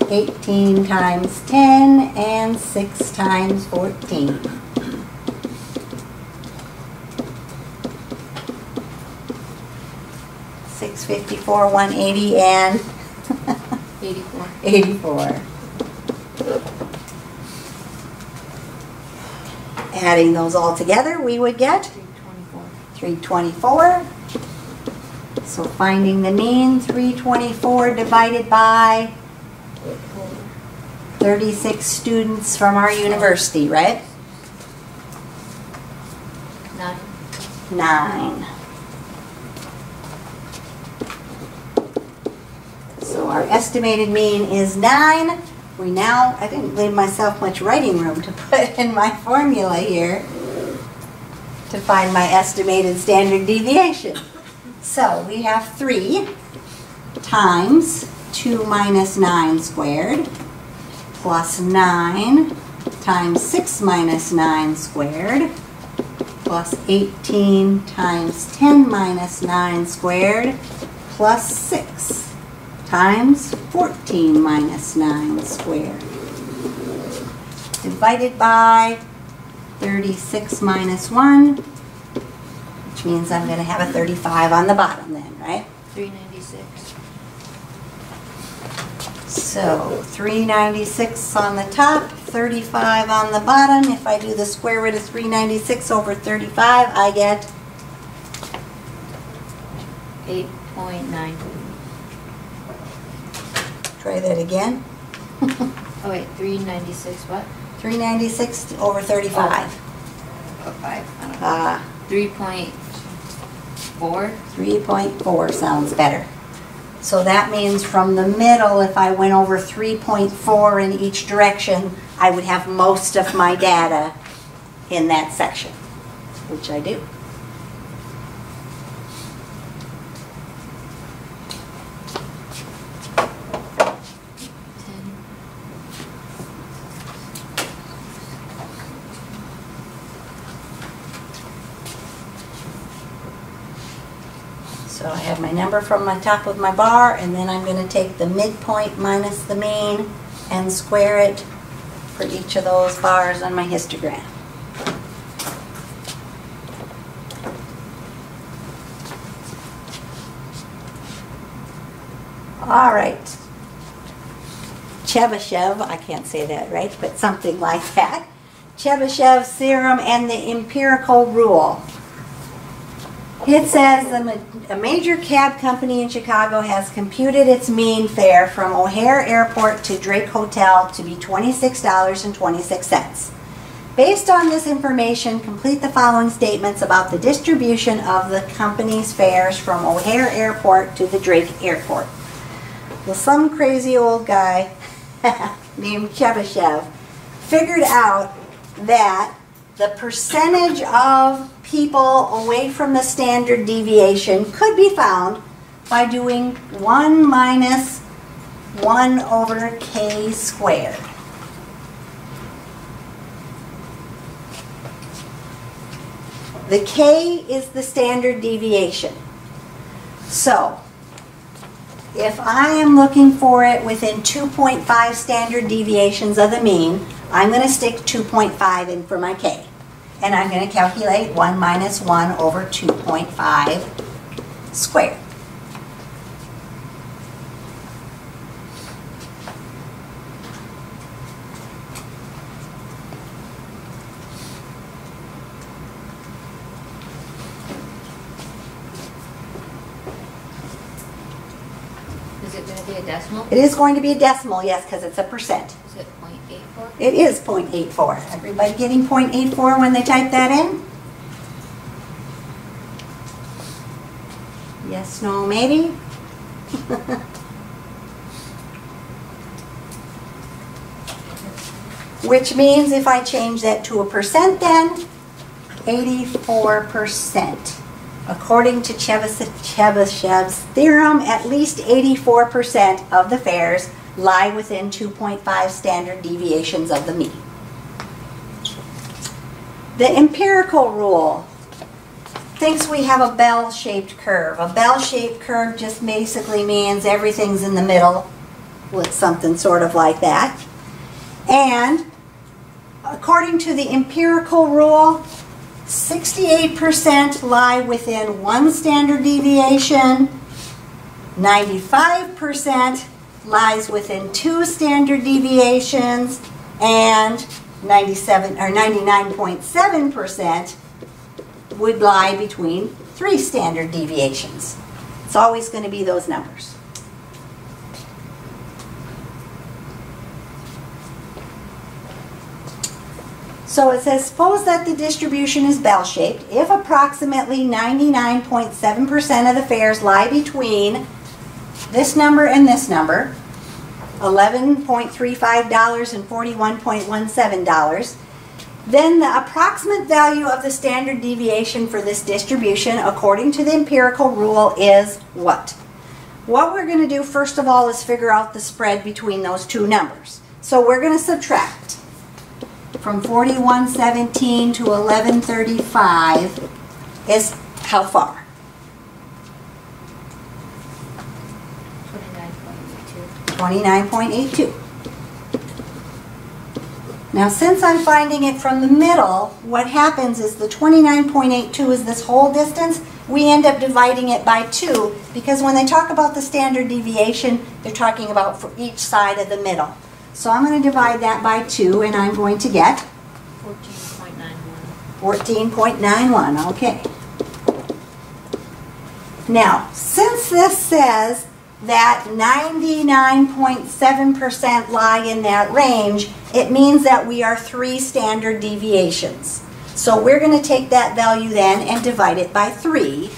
[SPEAKER 1] 18 times 10, and 6 times 14. 654, 180, and
[SPEAKER 2] 84.
[SPEAKER 1] 84. Adding those all together, we would get
[SPEAKER 2] 324.
[SPEAKER 1] 324. So finding the mean, 324 divided by 36 students from our university, right?
[SPEAKER 2] 9.
[SPEAKER 1] 9. So our estimated mean is 9. We now, I didn't leave myself much writing room to put in my formula here to find my estimated standard deviation. So we have 3 times 2 minus 9 squared plus 9 times 6 minus 9 squared plus 18 times 10 minus 9 squared plus 6 times 14 minus 9 squared divided by 36 minus 1, which means I'm going to have a 35 on the bottom then, right?
[SPEAKER 2] 396.
[SPEAKER 1] So 396 on the top, 35 on the bottom. If I do the square root of 396 over 35, I get
[SPEAKER 2] 8.9.
[SPEAKER 1] Try that again.
[SPEAKER 2] Oh wait, 396 what?
[SPEAKER 1] 396 over 35.
[SPEAKER 2] Oh, 5. I don't know. 3.4.
[SPEAKER 1] 3.4 sounds better. So that means from the middle, if I went over 3.4 in each direction, I would have most of my data in that section, which I do. So I have my number from my top of my bar, and then I'm going to take the midpoint minus the mean and square it for each of those bars on my histogram. All right. Chebyshev, I can't say that right, but something like that. Chebyshev's theorem and the empirical rule. It says a major cab company in Chicago has computed its mean fare from O'Hare Airport to Drake Hotel to be $26.26. Based on this information, complete the following statements about the distribution of the company's fares from O'Hare Airport to the Drake Airport. Well, some crazy old guy named Chebyshev figured out that the percentage of people away from the standard deviation could be found by doing 1 minus 1 over k squared. The k is the standard deviation. So, if I am looking for it within 2.5 standard deviations of the mean, I'm going to stick 2.5 in for my k. And I'm going to calculate 1 minus 1 over 2.5 squared.
[SPEAKER 2] Is it going to be a decimal?
[SPEAKER 1] It is going to be a decimal, yes, because it's a percent.
[SPEAKER 2] Is it 0.84?
[SPEAKER 1] It is 0.84. Everybody getting 0.84 when they type that in? Yes, no, maybe? Which means if I change that to a percent then, 84%. According to Chebyshev's theorem, at least 84% of the fares lie within 2.5 standard deviations of the mean. The empirical rule thinks we have a bell-shaped curve. A bell-shaped curve just basically means everything's in the middle with something sort of like that. And according to the empirical rule, 68% lie within 1 standard deviation, 95% lies within 2 standard deviations, and 99.7% would lie between 3 standard deviations. It's always going to be those numbers. So it says, suppose that the distribution is bell-shaped if approximately 99.7% of the fares lie between this number and this number, $11.35 and $41.17, then the approximate value of the standard deviation for this distribution, according to the empirical rule, is what? What we're going to do first of all is figure out the spread between those two numbers. So we're going to subtract from 4117 to 1135 is how far?
[SPEAKER 2] 29.82.
[SPEAKER 1] 29.82. Now, since I'm finding it from the middle, what happens is the 29.82 is this whole distance. We end up dividing it by 2 because when they talk about the standard deviation, they're talking about for each side of the middle. So I'm going to divide that by 2 and I'm going to get
[SPEAKER 2] 14.91.
[SPEAKER 1] 14.91, okay. Now, since this says that 99.7% lie in that range, it means that we are 3 standard deviations. So we're going to take that value then and divide it by 3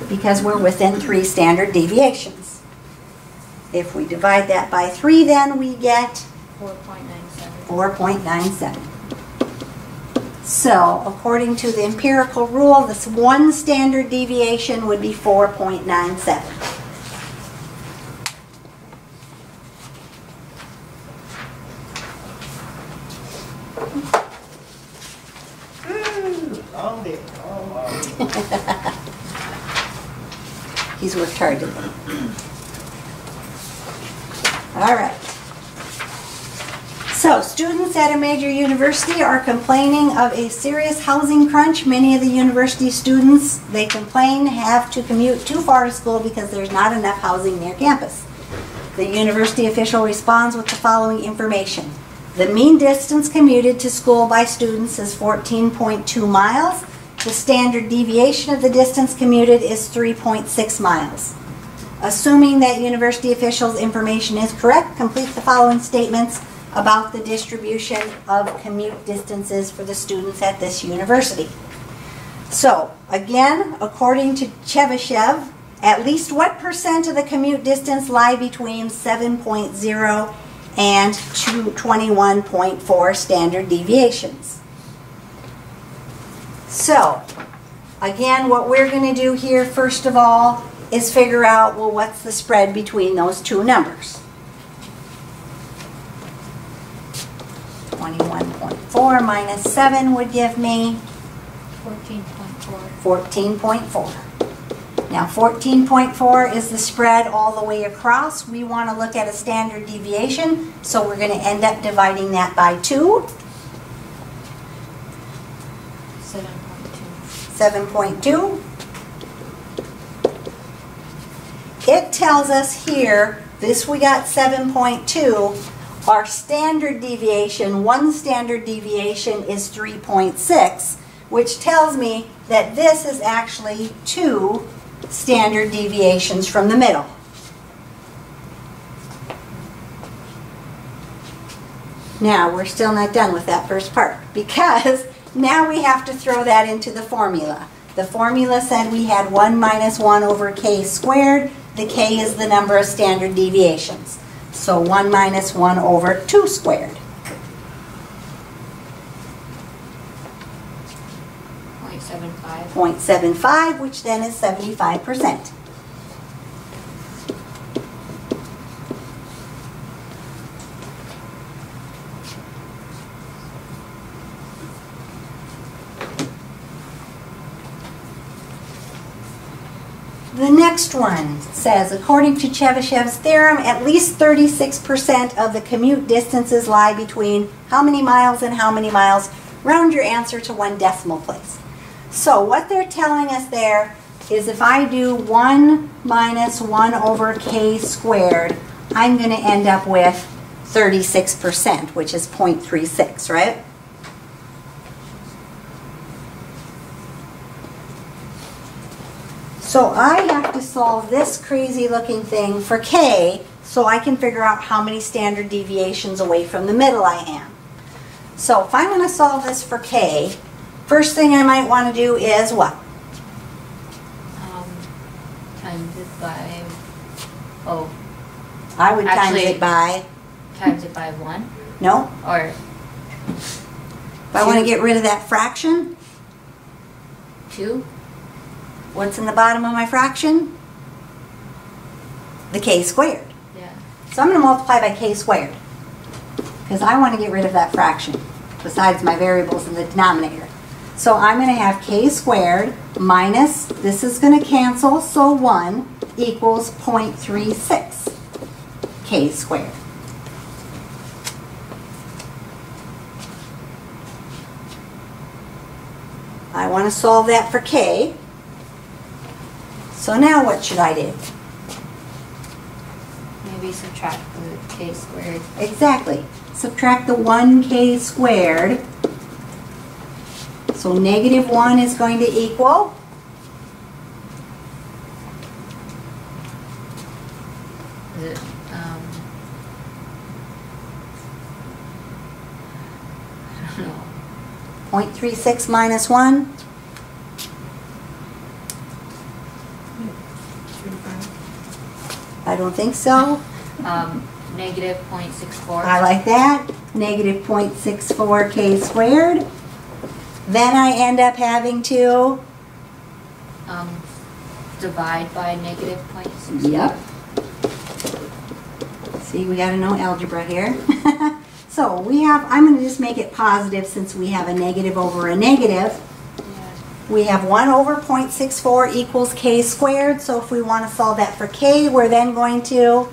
[SPEAKER 1] because we're within 3 standard deviations. If we divide that by 3, then we get
[SPEAKER 2] 4.97.
[SPEAKER 1] 4.97. So, according to the empirical rule, this 1 standard deviation would be 4.97. He's worked hard today. All right. So, students at a major university are complaining of a serious housing crunch. Many of the university students, they complain, have to commute too far to school because there's not enough housing near campus. The university official responds with the following information. The mean distance commuted to school by students is 14.2 miles. The standard deviation of the distance commuted is 3.6 miles. Assuming that university officials' information is correct, complete the following statements about the distribution of commute distances for the students at this university. So, again, according to HW7, at least what percent of the commute distance lie between 7.0 and 21.4 standard deviations? So, again, what we're going to do here, first of all, is figure out, well, what's the spread between those two numbers? 21.4 minus 7 would give me
[SPEAKER 2] 14.4.
[SPEAKER 1] 14.4. Now 14.4 is the spread all the way across. We want to look at a standard deviation, so we're going to end up dividing that by 2. 7.2. It tells us here, this we got 7.2. Our standard deviation, 1 standard deviation is 3.6, which tells me that this is actually 2 standard deviations from the middle. Now, we're still not done with that first part because now we have to throw that into the formula. The formula said we had 1 minus 1 over k squared. The k is the number of standard deviations. So 1 minus 1 over 2 squared.
[SPEAKER 2] 0.75.
[SPEAKER 1] 0.75, which then is 75%. The next one says, according to Chebyshev's theorem, at least 36% of the commute distances lie between how many miles and how many miles. Round your answer to 1 decimal place. So what they're telling us there is if I do 1 minus 1 over k squared, I'm going to end up with 36%, which is 0.36, right? So I have to solve this crazy looking thing for k so I can figure out how many standard deviations away from the middle I am. So if I'm going to solve this for k, first thing I might want to do is what?
[SPEAKER 2] Times it by,
[SPEAKER 1] I would
[SPEAKER 2] Actually,
[SPEAKER 1] times it by,
[SPEAKER 2] 1?
[SPEAKER 1] no?
[SPEAKER 2] Or
[SPEAKER 1] If I want to get rid of that fraction,
[SPEAKER 2] 2?
[SPEAKER 1] what's in the bottom of my fraction? The k squared.
[SPEAKER 2] Yeah.
[SPEAKER 1] So I'm going to multiply by k squared because I want to get rid of that fraction besides my variables in the denominator. So I'm going to have k squared minus, this is going to cancel, so 1 equals 0.36 k squared. I want to solve that for k. So now what should I do?
[SPEAKER 2] Maybe subtract the k squared.
[SPEAKER 1] Exactly. Subtract the 1k squared. So negative 1 is going to equal
[SPEAKER 2] Is it, I don't know.
[SPEAKER 1] 0.36 minus 1. I don't think so.
[SPEAKER 2] Negative 0.64.
[SPEAKER 1] I like that. Negative 0.64k squared. Then I end up having to,
[SPEAKER 2] Divide by negative 0.64.
[SPEAKER 1] Yep. See, we got to know algebra here. So we have, I'm going to just make it positive since we have a negative over a negative.
[SPEAKER 3] Yeah.
[SPEAKER 1] We have 1 over 0.64 equals k squared. So if we want to solve that for k, we're then going to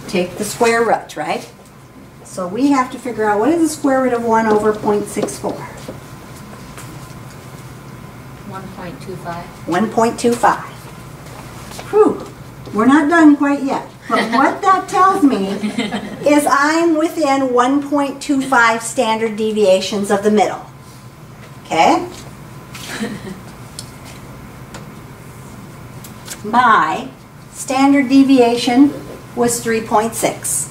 [SPEAKER 1] take the square root, right? So we have to figure out what is the square root of 1 over 0.64?
[SPEAKER 2] 1.25.
[SPEAKER 1] 1.25. Whew, we're not done quite yet. But what that tells me is I'm within 1.25 standard deviations of the middle. Okay? My standard deviation was 3.6.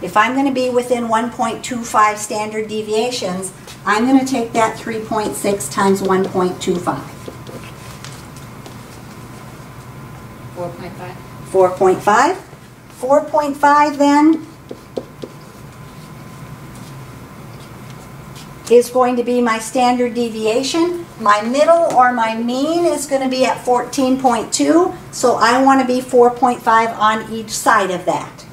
[SPEAKER 1] If I'm going to be within 1.25 standard deviations, I'm going to take that 3.6 times 1.25.
[SPEAKER 2] 4.5.
[SPEAKER 1] 4.5. 4.5 then is going to be my standard deviation. My middle or my mean is going to be at 14.2, so I want to be 4.5 on each side of that.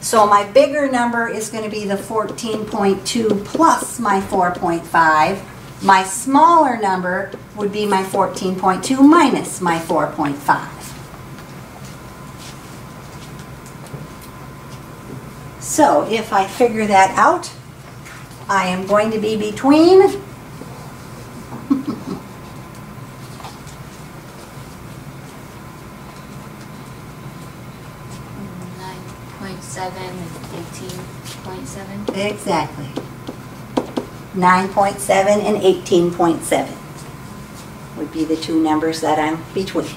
[SPEAKER 1] So my bigger number is going to be the 14.2 plus my 4.5. My smaller number would be my 14.2 minus my 4.5. So if I figure that out, I am going to be between
[SPEAKER 2] 9.7 and 18.7.
[SPEAKER 1] exactly 9.7 and 18.7 would be the two numbers that I'm between.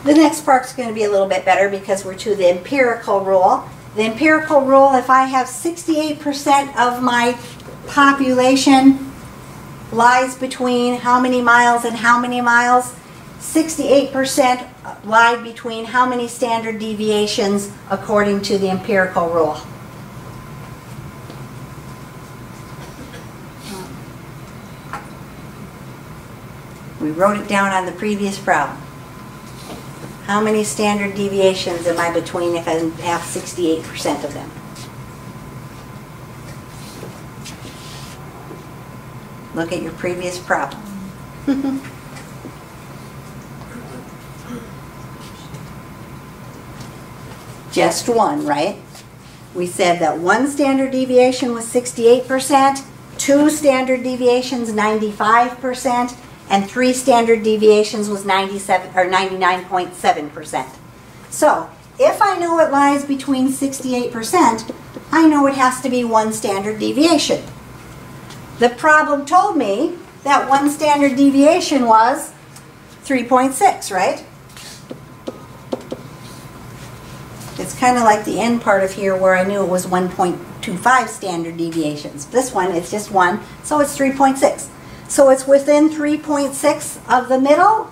[SPEAKER 1] The next part's going to be a little bit better because we're to the empirical rule. The empirical rule, if I have 68% of my population lies between how many miles and how many miles, 68% lie between how many standard deviations according to the empirical rule. We wrote it down on the previous problem. How many standard deviations am I between if I have 68% of them? Look at your previous problem. Just one, right? We said that one standard deviation was 68%, two standard deviations 95%, and 3 standard deviations was 97 or 99.7%. So, if I know it lies between 68%, I know it has to be one standard deviation. The problem told me that one standard deviation was 3.6, right? It's kind of like the end part of here where I knew it was 1.25 standard deviations. This one, it's just one, so it's 3.6. So it's within 3.6 of the middle,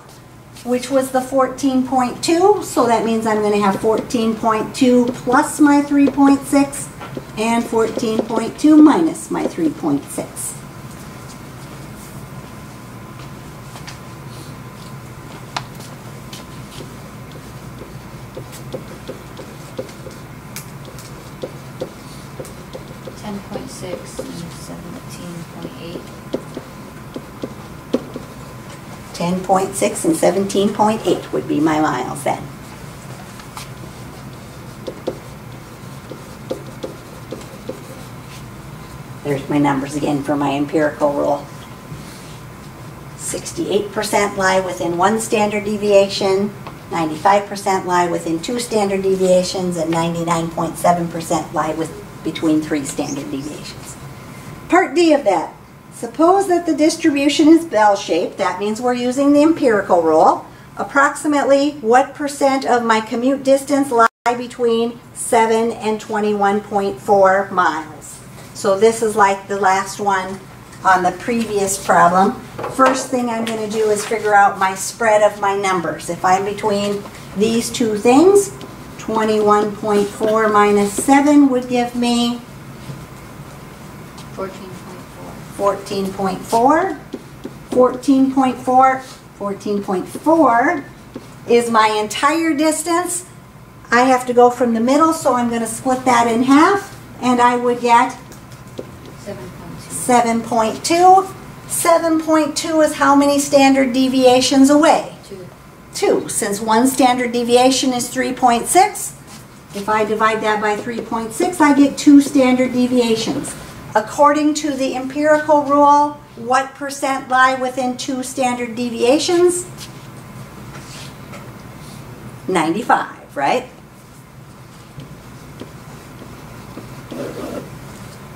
[SPEAKER 1] which was the 14.2. So that means I'm going to have 14.2 plus my 3.6 and 14.2 minus my 3.6.
[SPEAKER 2] .6 and 17.8.
[SPEAKER 1] 10.6 and 17.8 would be my miles then. There's my numbers again for my empirical rule. 68% lie within 1 standard deviation, 95% lie within 2 standard deviations, and 99.7% lie between 3 standard deviations. Part D of that. Suppose that the distribution is bell-shaped. That means we're using the empirical rule. Approximately what percent of my commute distance lie between 7 and 21.4 miles? So this is like the last one on the previous problem. First thing I'm going to do is figure out my spread of my numbers. If I'm between these two things, 21.4 minus 7 would give me 14.4. 14.4 is my entire distance. I have to go from the middle, so I'm going to split that in half, and I would get 7.2. 7.2 is how many standard deviations away? 2. Since 1 standard deviation is 3.6, if I divide that by 3.6, I get 2 standard deviations. According to the empirical rule, what percent lie within 2 standard deviations? 95, right?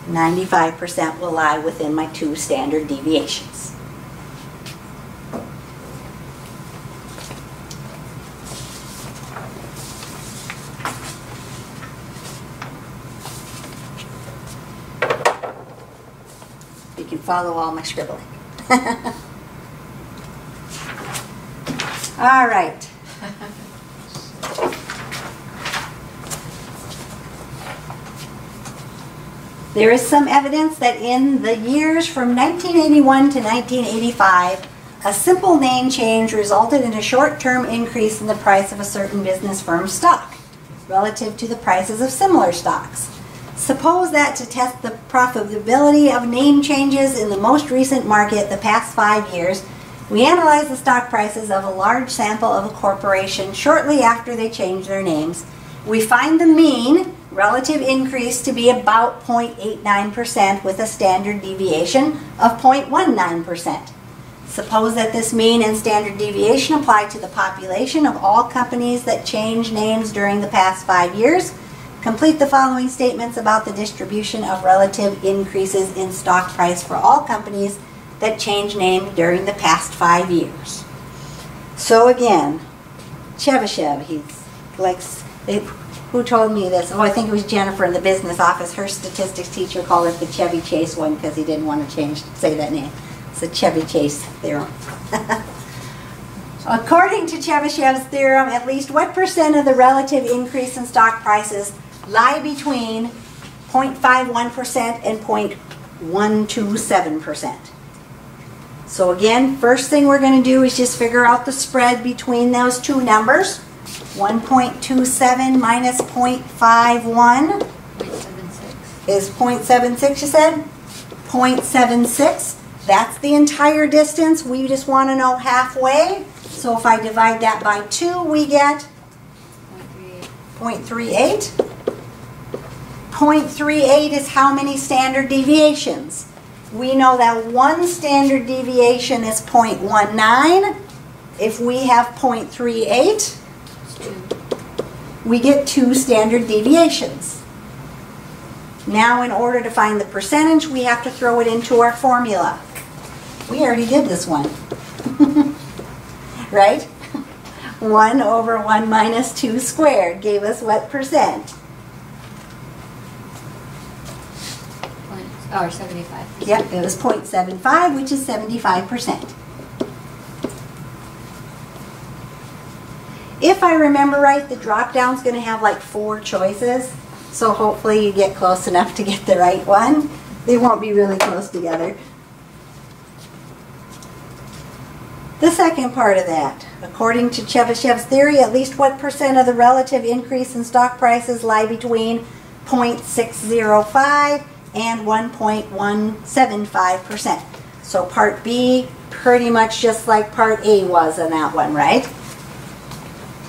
[SPEAKER 1] 95% will lie within my 2 standard deviations. You can follow all my scribbling. All right. There is some evidence that in the years from 1981 to 1985, a simple name change resulted in a short-term increase in the price of a certain business firm's stock relative to the prices of similar stocks. Suppose that to test the profitability of name changes in the most recent market, the past 5 years, we analyze the stock prices of a large sample of a corporation shortly after they change their names. We find the mean relative increase to be about 0.89% with a standard deviation of 0.19%. Suppose that this mean and standard deviation apply to the population of all companies that change names during the past 5 years. Complete the following statements about the distribution of relative increases in stock price for all companies that change name during the past 5 years. So again, Chebyshev, he's like, who told me this? Oh, I think it was Jennifer in the business office. Her statistics teacher called it the Chevy Chase one because he didn't want to say that name. It's the Chevy Chase theorem. According to Chebyshev's theorem, at least what percent of the relative increase in stock prices lie between 0.51% and 0.127%? So again, first thing we're going to do is just figure out the spread between those two numbers. 1.27 minus 0.51 is 0.76, you said? 0.76. That's the entire distance. We just want to know halfway. So if I divide that by 2, we get 0.38. 0.38 is how many standard deviations? We know that 1 standard deviation is 0.19. If we have 0.38, we get 2 standard deviations. Now in order to find the percentage, we have to throw it into our formula. We already did this one. Right? 1 over 1 minus 2 squared gave us what percent?
[SPEAKER 2] 75.
[SPEAKER 1] Yep, it was 0.75, which is 75%. If I remember right, the drop down is going to have like 4 choices. So hopefully you get close enough to get the right one. They won't be really close together. The second part of that, according to Chebyshev's theory, at least what percent of the relative increase in stock prices lie between 0.605 and 1.175%. So part B, pretty much just like part A was on that one, right?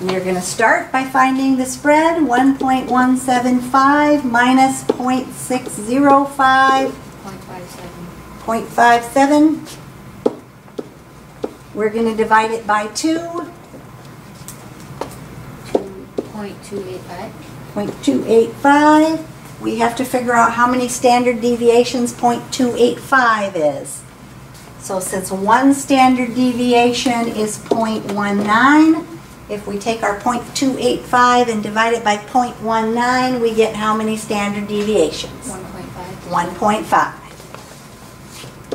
[SPEAKER 1] You're going to start by finding the spread, 1.175 minus 0.605, 0.57. We're going to divide it by 2.
[SPEAKER 2] 0.285.
[SPEAKER 1] 0.285. We have to figure out how many standard deviations 0.285 is. So since one standard deviation is 0.19, if we take our 0.285 and divide it by 0.19, we get how many standard deviations? 1.5.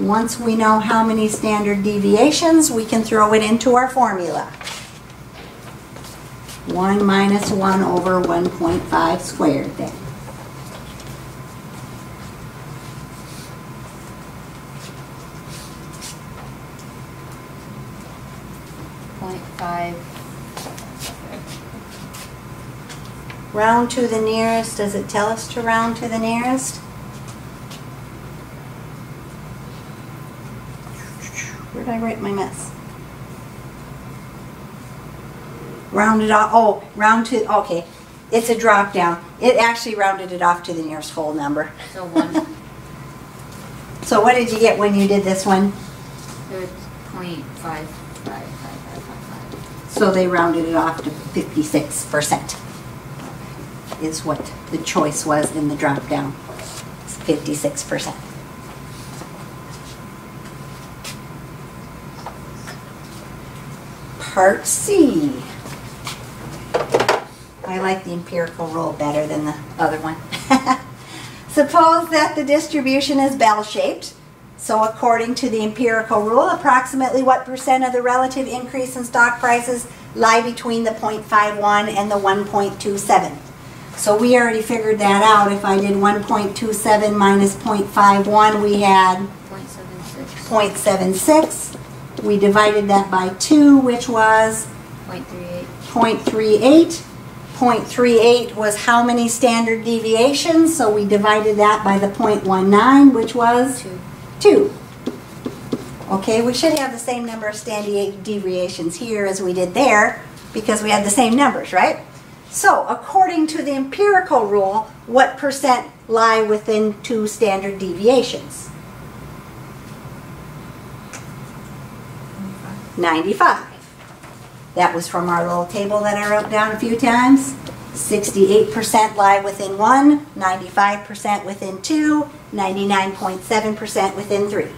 [SPEAKER 1] Once we know how many standard deviations, we can throw it into our formula. 1 minus 1 over 1.5 squared then. Round to the nearest. Does it tell us to round to the nearest? Where did I write my mess? Round it off. Oh, round to, okay. It's a drop down. It actually rounded it off to the nearest whole number.
[SPEAKER 2] So 1.
[SPEAKER 1] So what did you get when you did this one?
[SPEAKER 2] It's 0.55555.
[SPEAKER 1] So they rounded it off to 56%. Is what the choice was in the drop down. It's 56%. Part C. I like the empirical rule better than the other one. Suppose that the distribution is bell-shaped. So according to the empirical rule, approximately what percent of the relative increase in stock prices lie between the 0.51 and the 1.27? So we already figured that out. If I did 1.27 minus 0.51, we had 0.76. We divided that by 2, which was 0.38. 0.38 was how many standard deviations? So we divided that by the 0.19, which was 2. Okay, we should have the same number of standard deviations here as we did there because we had the same numbers, right? So, according to the empirical rule, what percent lie within 2 standard deviations? 95. That was from our little table that I wrote down a few times. 68% lie within 1, 95% within 2, 99.7% within 3.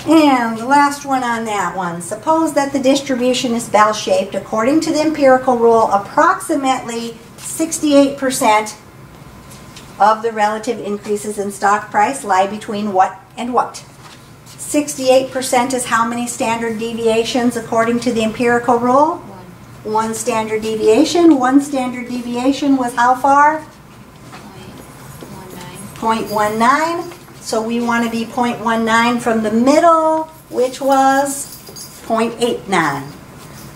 [SPEAKER 1] And the last one on that one. Suppose that the distribution is bell-shaped. According to the empirical rule, approximately 68% of the relative increases in stock price lie between what and what? 68% is how many standard deviations according to the empirical rule? 1 standard deviation. 1 standard deviation was how far? 0.19. So we want to be 0.19 from the middle, which was 0.89.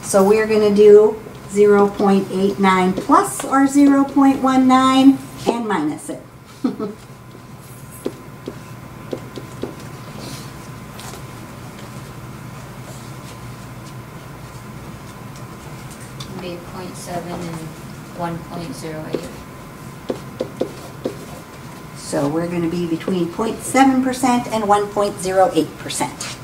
[SPEAKER 1] So we're going to do 0.89 plus or 0.19 and minus it.
[SPEAKER 2] Be 0.7 and 1.08.
[SPEAKER 1] So we're going to be between 0.7% and 1.08%.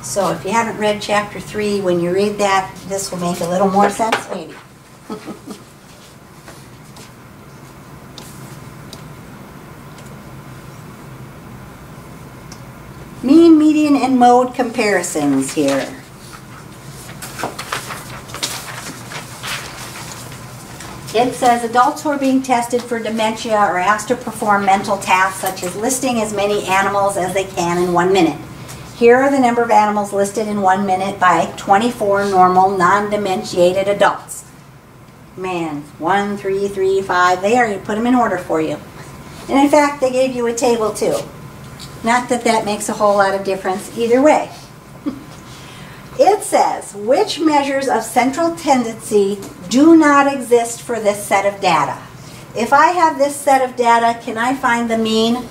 [SPEAKER 1] So if you haven't read chapter 3, when you read that, this will make a little more sense maybe. Mean, median, and mode comparisons here. It says adults who are being tested for dementia are asked to perform mental tasks such as listing as many animals as they can in 1 minute. Here are the number of animals listed in 1 minute by 24 normal non-dementiated adults. Man, 1, 3, 3, 5, they already put them in order for you. And in fact, they gave you a table too. Not that that makes a whole lot of difference either way. It says, which measures of central tendency do not exist for this set of data? If I have this set of data, can I find the mean?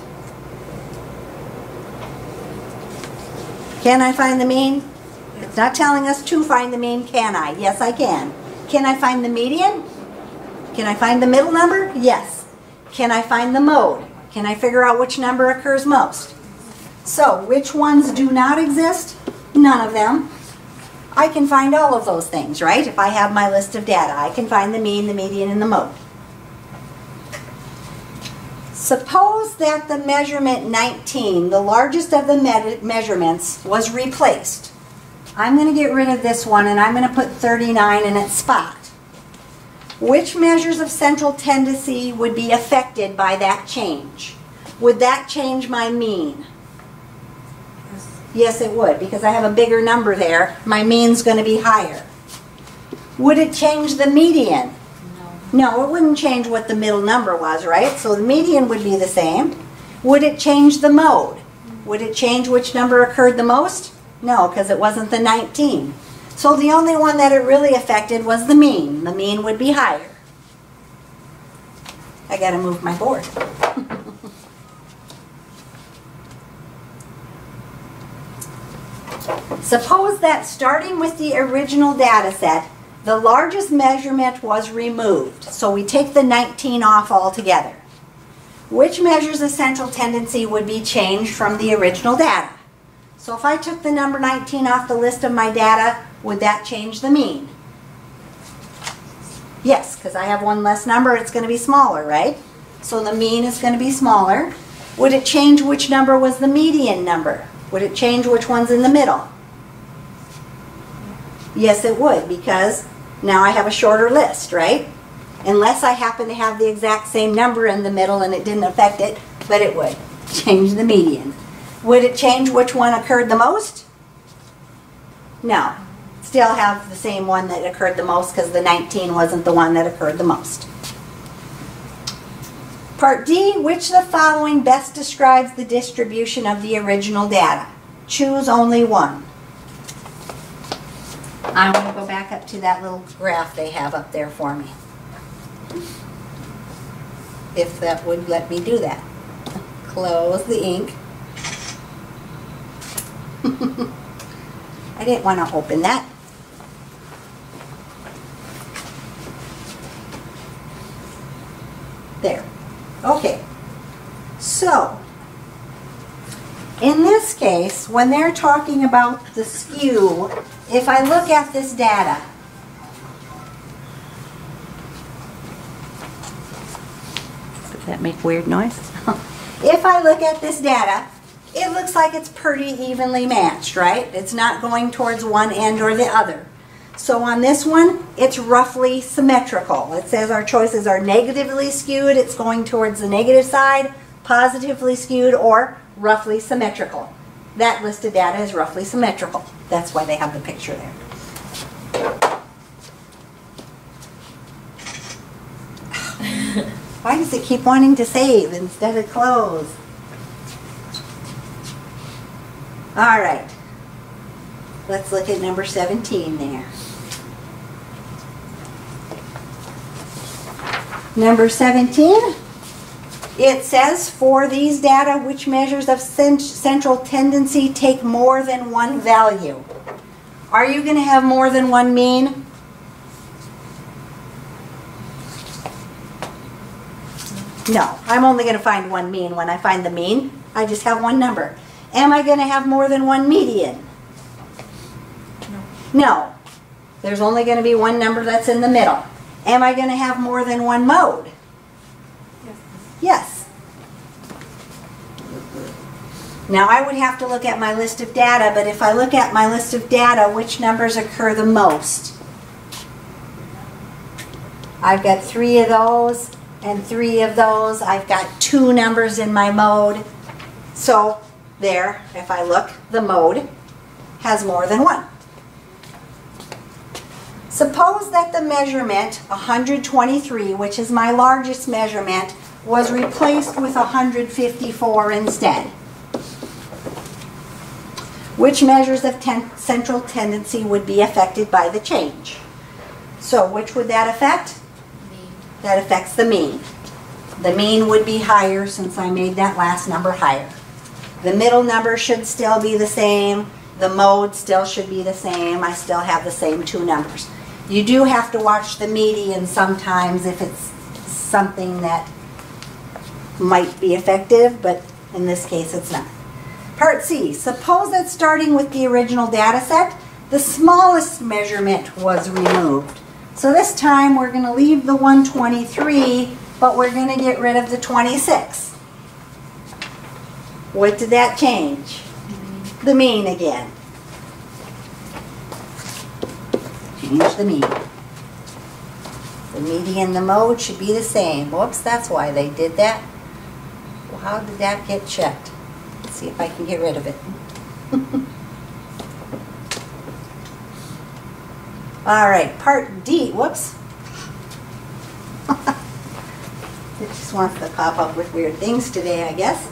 [SPEAKER 1] Can I find the mean? It's not telling us to find the mean, can I? Yes, I can. Can I find the median? Can I find the middle number? Yes. Can I find the mode? Can I figure out which number occurs most? So, which ones do not exist? None of them. I can find all of those things, right? If I have my list of data, I can find the mean, the median, and the mode. Suppose that the measurement 19, the largest of the measurements, was replaced. I'm going to get rid of this one and I'm going to put 39 in its spot. Which measures of central tendency would be affected by that change? Would that change my mean? Yes, it would, because I have a bigger number there. My mean's going to be higher. Would it change the median? No, it wouldn't change what the middle number was, right? So the median would be the same. Would it change the mode? Would it change which number occurred the most? No, because it wasn't the 19. So the only one that it really affected was the mean. The mean would be higher. I got to move my board. Suppose that starting with the original data set, the largest measurement was removed. So we take the 19 off altogether. Which measures of central tendency would be changed from the original data? So if I took the number 19 off the list of my data, would that change the mean? Yes, because I have one less number, it's going to be smaller, right? So the mean is going to be smaller. Would it change which number was the median number? Would it change which one's in the middle? Yes, it would, because now I have a shorter list, right? Unless I happen to have the exact same number in the middle and it didn't affect it, but it would change the median. Would it change which one occurred the most? No. Still have the same one that occurred the most because the 19 wasn't the one that occurred the most. Part D, which of the following best describes the distribution of the original data? Choose only one. I want to go back up to that little graph they have up there for me. If that would let me do that. Close the ink. I didn't want to open that. There. Okay. So, in this case, when they're talking about the skew, if I look at this data, does that make weird noise? If I look at this data, it looks like it's pretty evenly matched, right? It's not going towards one end or the other. So on this one, it's roughly symmetrical. It says our choices are negatively skewed, it's going towards the negative side, positively skewed, or roughly symmetrical. That list of data is roughly symmetrical. That's why they have the picture there. Why does it keep wanting to save instead of close? All right. Let's look at number 17 there. Number 17, it says, for these data, which measures of central tendency take more than one value? Are you going to have more than one mean? No, I'm only going to find one mean. When I find the mean, I just have one number. Am I going to have more than one median? No. There's only going to be one number that's in the middle. Am I going to have more than one mode? Yes. Now I would have to look at my list of data, but if I look at my list of data, which numbers occur the most? I've got 3 of those and 3 of those. I've got 2 numbers in my mode. So there, if I look, the mode has more than one. Suppose that the measurement 123, which is my largest measurement, was replaced with 154 instead. Which measures of central tendency would be affected by the change? So which would that affect?
[SPEAKER 2] Mean.
[SPEAKER 1] That affects the mean. The mean would be higher since I made that last number higher. The middle number should still be the same. The mode still should be the same. I still have the same two numbers. You do have to watch the median sometimes if it's something that might be effective, but in this case it's not. Part C, suppose that starting with the original data set, the smallest measurement was removed. So this time we're going to leave the 123, but we're going to get rid of the 26. What did that change? The mean again. Change the mean. The median, the mode should be the same. Whoops, that's why they did that. Well, how did that get checked? Let's see if I can get rid of it. All right, part D. Whoops. It just wants to pop up with weird things today, I guess.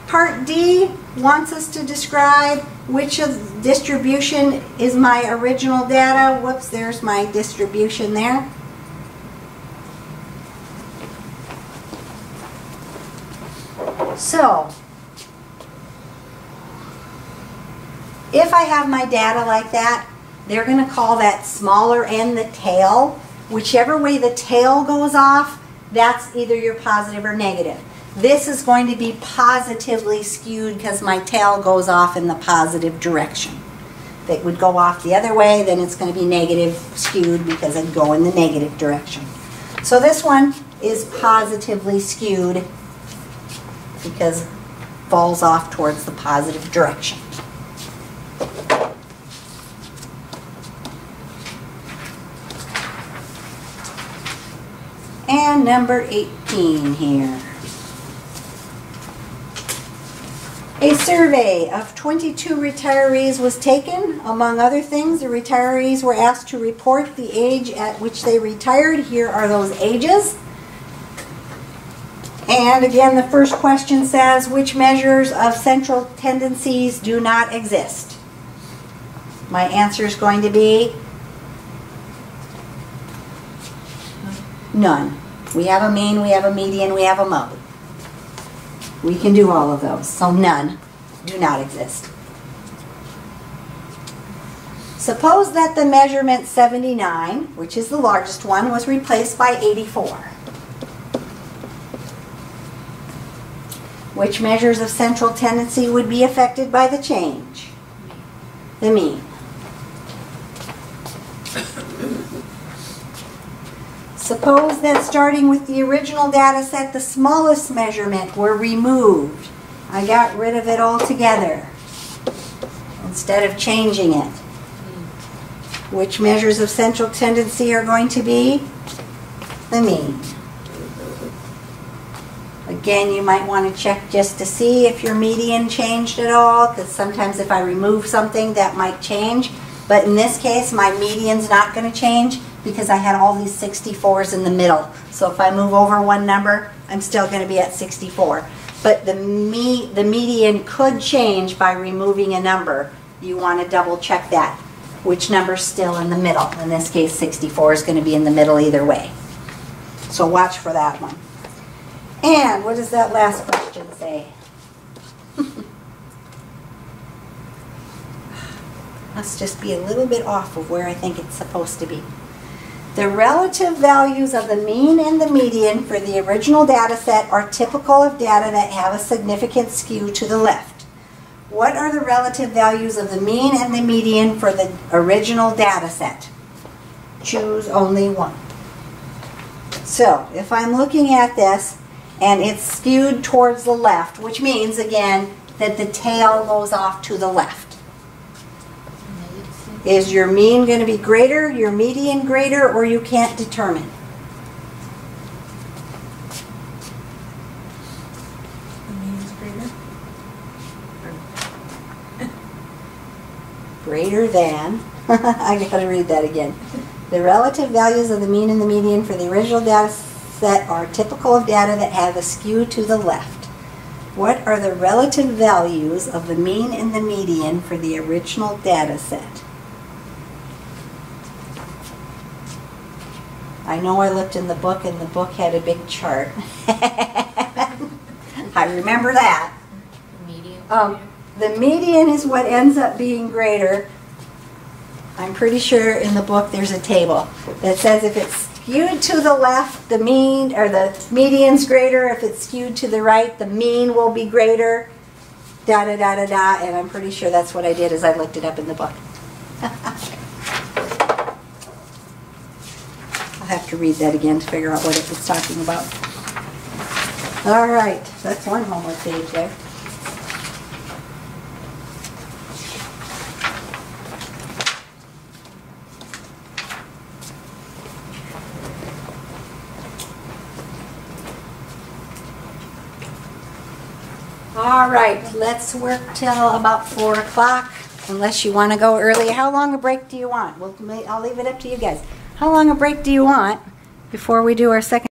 [SPEAKER 1] Part D wants us to describe which of distribution is my original data. Whoops, there's my distribution there. So, if I have my data like that, they're going to call that smaller end the tail. Whichever way the tail goes off, that's either your positive or negative. This is going to be positively skewed because my tail goes off in the positive direction. If it would go off the other way, then it's going to be negative skewed because it'd go in the negative direction. So this one is positively skewed because it falls off towards the positive direction. And number 18 here. A survey of 22 retirees was taken. Among other things, the retirees were asked to report the age at which they retired. Here are those ages. And again, the first question says, which measures of central tendencies do not exist? My answer is going to be none. We have a mean, we have a median, we have a mode. We can do all of those, so none do not exist. Suppose that the measurement 79, which is the largest one, was replaced by 84. Which measures of central tendency would be affected by the change? The mean. Suppose that starting with the original data set, the smallest measurement were removed. I got rid of it altogether instead of changing it. Which measures of central tendency are going to be? The mean. Again, you might want to check just to see if your median changed at all, because sometimes if I remove something, that might change. But in this case, my median's not going to change because I had all these 64s in the middle. So if I move over one number, I'm still going to be at 64. But the median could change by removing a number. You want to double check that. Which number's still in the middle? In this case, 64 is going to be in the middle either way. So watch for that one. And what does that last question say? Must just be a little bit off of where I think it's supposed to be. The relative values of the mean and the median for the original data set are typical of data that have a significant skew to the left. What are the relative values of the mean and the median for the original data set? Choose only one. So, if I'm looking at this and it's skewed towards the left, which means, again, that the tail goes off to the left. Is your mean going to be greater, your median greater, or you can't determine?
[SPEAKER 3] The mean is greater.
[SPEAKER 1] Greater than, I got to read that again. The relative values of the mean and the median for the original data set are typical of data that have a skew to the left. What are the relative values of the mean and the median for the original data set? I know I looked in the book and the book had a big chart. I remember that.
[SPEAKER 2] Median.
[SPEAKER 1] The median is what ends up being greater. I'm pretty sure in the book there's a table that says if it's skewed to the left, the mean or the median's greater. If it's skewed to the right, the mean will be greater. Da da da da da. And I'm pretty sure that's what I did as I looked it up in the book. I'll have to read that again to figure out what it was talking about. All right, that's one homework page there. All right, let's work till about 4 o'clock, unless you want to go early. How long a break do you want? I'll leave it up to you guys. How long a break do you want before we do our second?